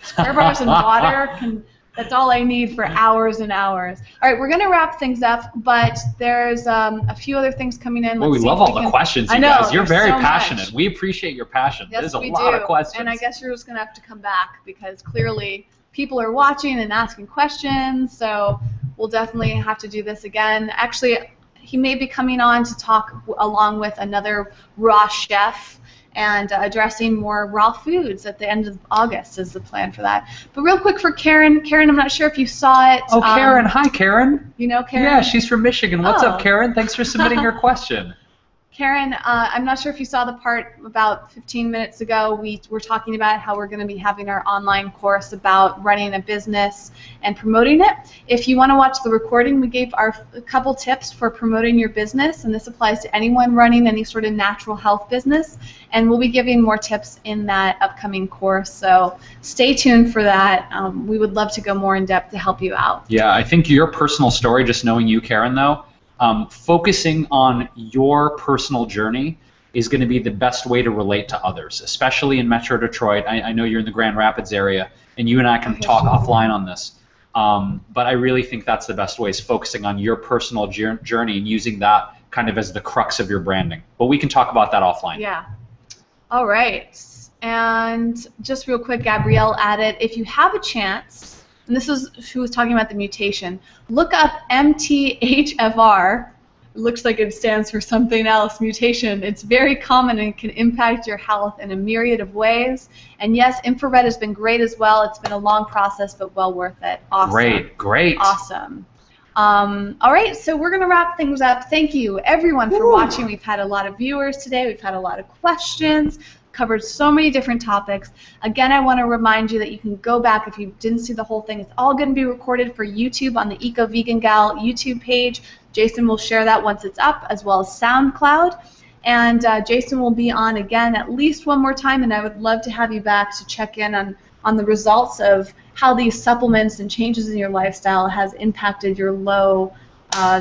Square bars and water can. That's all I need for hours and hours. All right, we're going to wrap things up, but there's a few other things coming in. Well, we love all the questions, you guys. You're very passionate. We appreciate your passion. Yes, there's a lot of questions. And I guess you're just going to have to come back because clearly people are watching and asking questions, so we'll definitely have to do this again. Actually, he may be coming on to talk along with another raw chef and addressing more raw foods at the end of August is the plan for that. But real quick for Karen. Karen, I'm not sure if you saw it. Oh, Karen. Hi, Karen. You know Karen? Yeah, she's from Michigan. What's up, Karen? Thanks for submitting your question. Karen, I'm not sure if you saw the part about 15 minutes ago. We were talking about how we're going to be having our online course about running a business and promoting it. If you want to watch the recording, we gave a couple tips for promoting your business, and this applies to anyone running any sort of natural health business. And we'll be giving more tips in that upcoming course, so stay tuned for that. We would love to go more in depth to help you out. Yeah, I think your personal story, just knowing you, Karen, though, focusing on your personal journey is going to be the best way to relate to others, especially in Metro Detroit. I know you're in the Grand Rapids area, and you and I can talk offline on this. But I really think that's the best way, is focusing on your personal journey and using that kind of as the crux of your branding. But we can talk about that offline. Yeah. All right. And just real quick, Gabrielle added, if you have a chance, and this is who was talking about the mutation, look up MTHFR. It looks like it stands for something else, mutation. It's very common and can impact your health in a myriad of ways. And yes, infrared has been great as well. It's been a long process, but well worth it. Awesome. Great. Awesome. All right, so we're going to wrap things up. Thank you, everyone, for watching. We've had a lot of viewers today. We've had a lot of questions. Covered so many different topics. Again, I want to remind you that you can go back if you didn't see the whole thing. It's all going to be recorded for YouTube on the Eco Vegan Gal YouTube page. Jason will share that once it's up, as well as SoundCloud. And Jason will be on again at least one more time, and I would love to have you back to check in on the results of how these supplements and changes in your lifestyle has impacted your low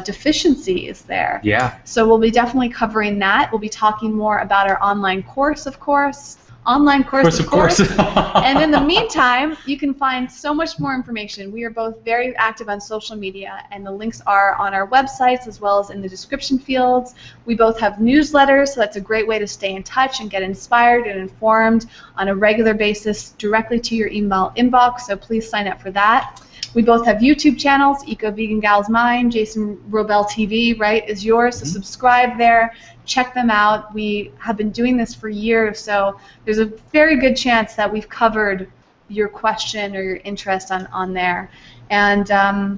deficiencies there. Yeah. So we'll be definitely covering that. We'll be talking more about our online course, of course. Online course, of course. And in the meantime, you can find so much more information. We are both very active on social media, and the links are on our websites as well as in the description fields. We both have newsletters, so that's a great way to stay in touch and get inspired and informed on a regular basis directly to your email inbox, so please sign up for that. We both have YouTube channels. Eco Vegan Gal's mine, Jason Wrobel TV, right, is yours. So subscribe there. Check them out. We have been doing this for years, so there's a very good chance that we've covered your question or your interest on there. And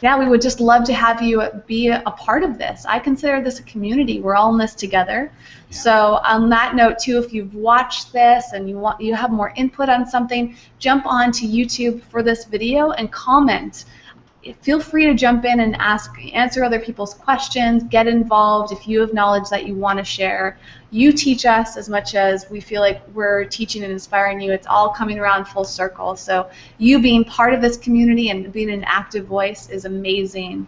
yeah, we would just love to have you be a part of this. I consider this a community. We're all in this together. Yeah. So on that note, too, if you've watched this and you have more input on something, jump on to YouTube for this video and comment. Feel free to jump in and answer other people's questions, get involved if you have knowledge that you want to share. You teach us as much as we feel like we're teaching and inspiring you. It's all coming around full circle. So you being part of this community and being an active voice is amazing.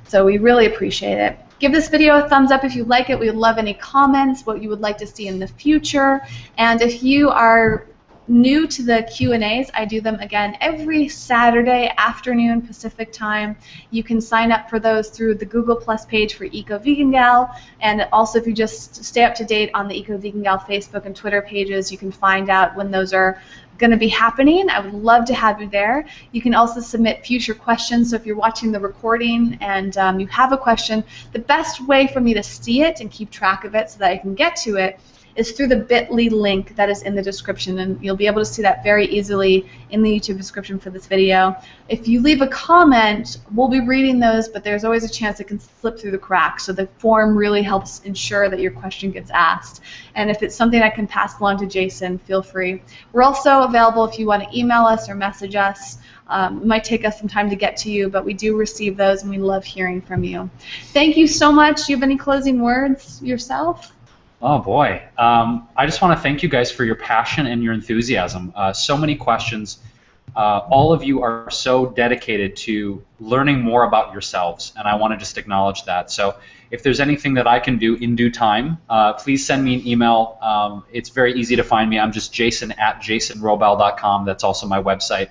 So we really appreciate it. Give this video a thumbs up if you like it. We would love any comments, what you would like to see in the future. And if you are new to the Q&As, I do them again every Saturday afternoon Pacific time. You can sign up for those through the Google Plus page for Eco Vegan Gal, and also if you just stay up to date on the Eco Vegan Gal Facebook and Twitter pages, you can find out when those are going to be happening. I would love to have you there. You can also submit future questions, so if you're watching the recording and you have a question, the best way for me to see it and keep track of it so that I can get to it is through the bit.ly link that is in the description, and you'll be able to see that very easily in the YouTube description for this video. If you leave a comment, we'll be reading those, but there's always a chance it can slip through the cracks, so the form really helps ensure that your question gets asked. And if it's something I can pass along to Jason, feel free. We're also available if you want to email us or message us. It might take us some time to get to you, but we do receive those, and we love hearing from you. Thank you so much. Do you have any closing words yourself? Oh boy, I just want to thank you guys for your passion and your enthusiasm. So many questions. All of you are so dedicated to learning more about yourselves, and I want to just acknowledge that. So if there's anything that I can do in due time, please send me an email. It's very easy to find me. I'm just jason@jasonwrobel.com. That's also my website.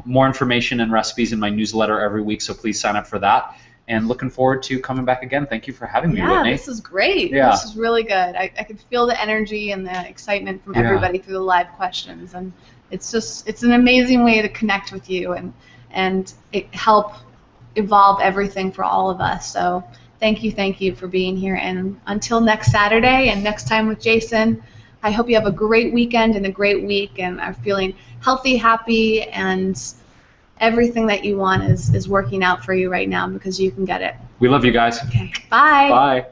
More information and recipes in my newsletter every week, so please sign up for that. And looking forward to coming back again. Thank you for having me, Whitney. Yeah, this is great. Yeah. This is really good. I could feel the energy and the excitement from everybody through the live questions, and it's an amazing way to connect with you and it help evolve everything for all of us. So thank you for being here, and until next Saturday and next time with Jason, I hope you have a great weekend and a great week and are feeling healthy, happy, and everything that you want is working out for you right now, because you can get it. We love you guys. Okay. Bye. Bye.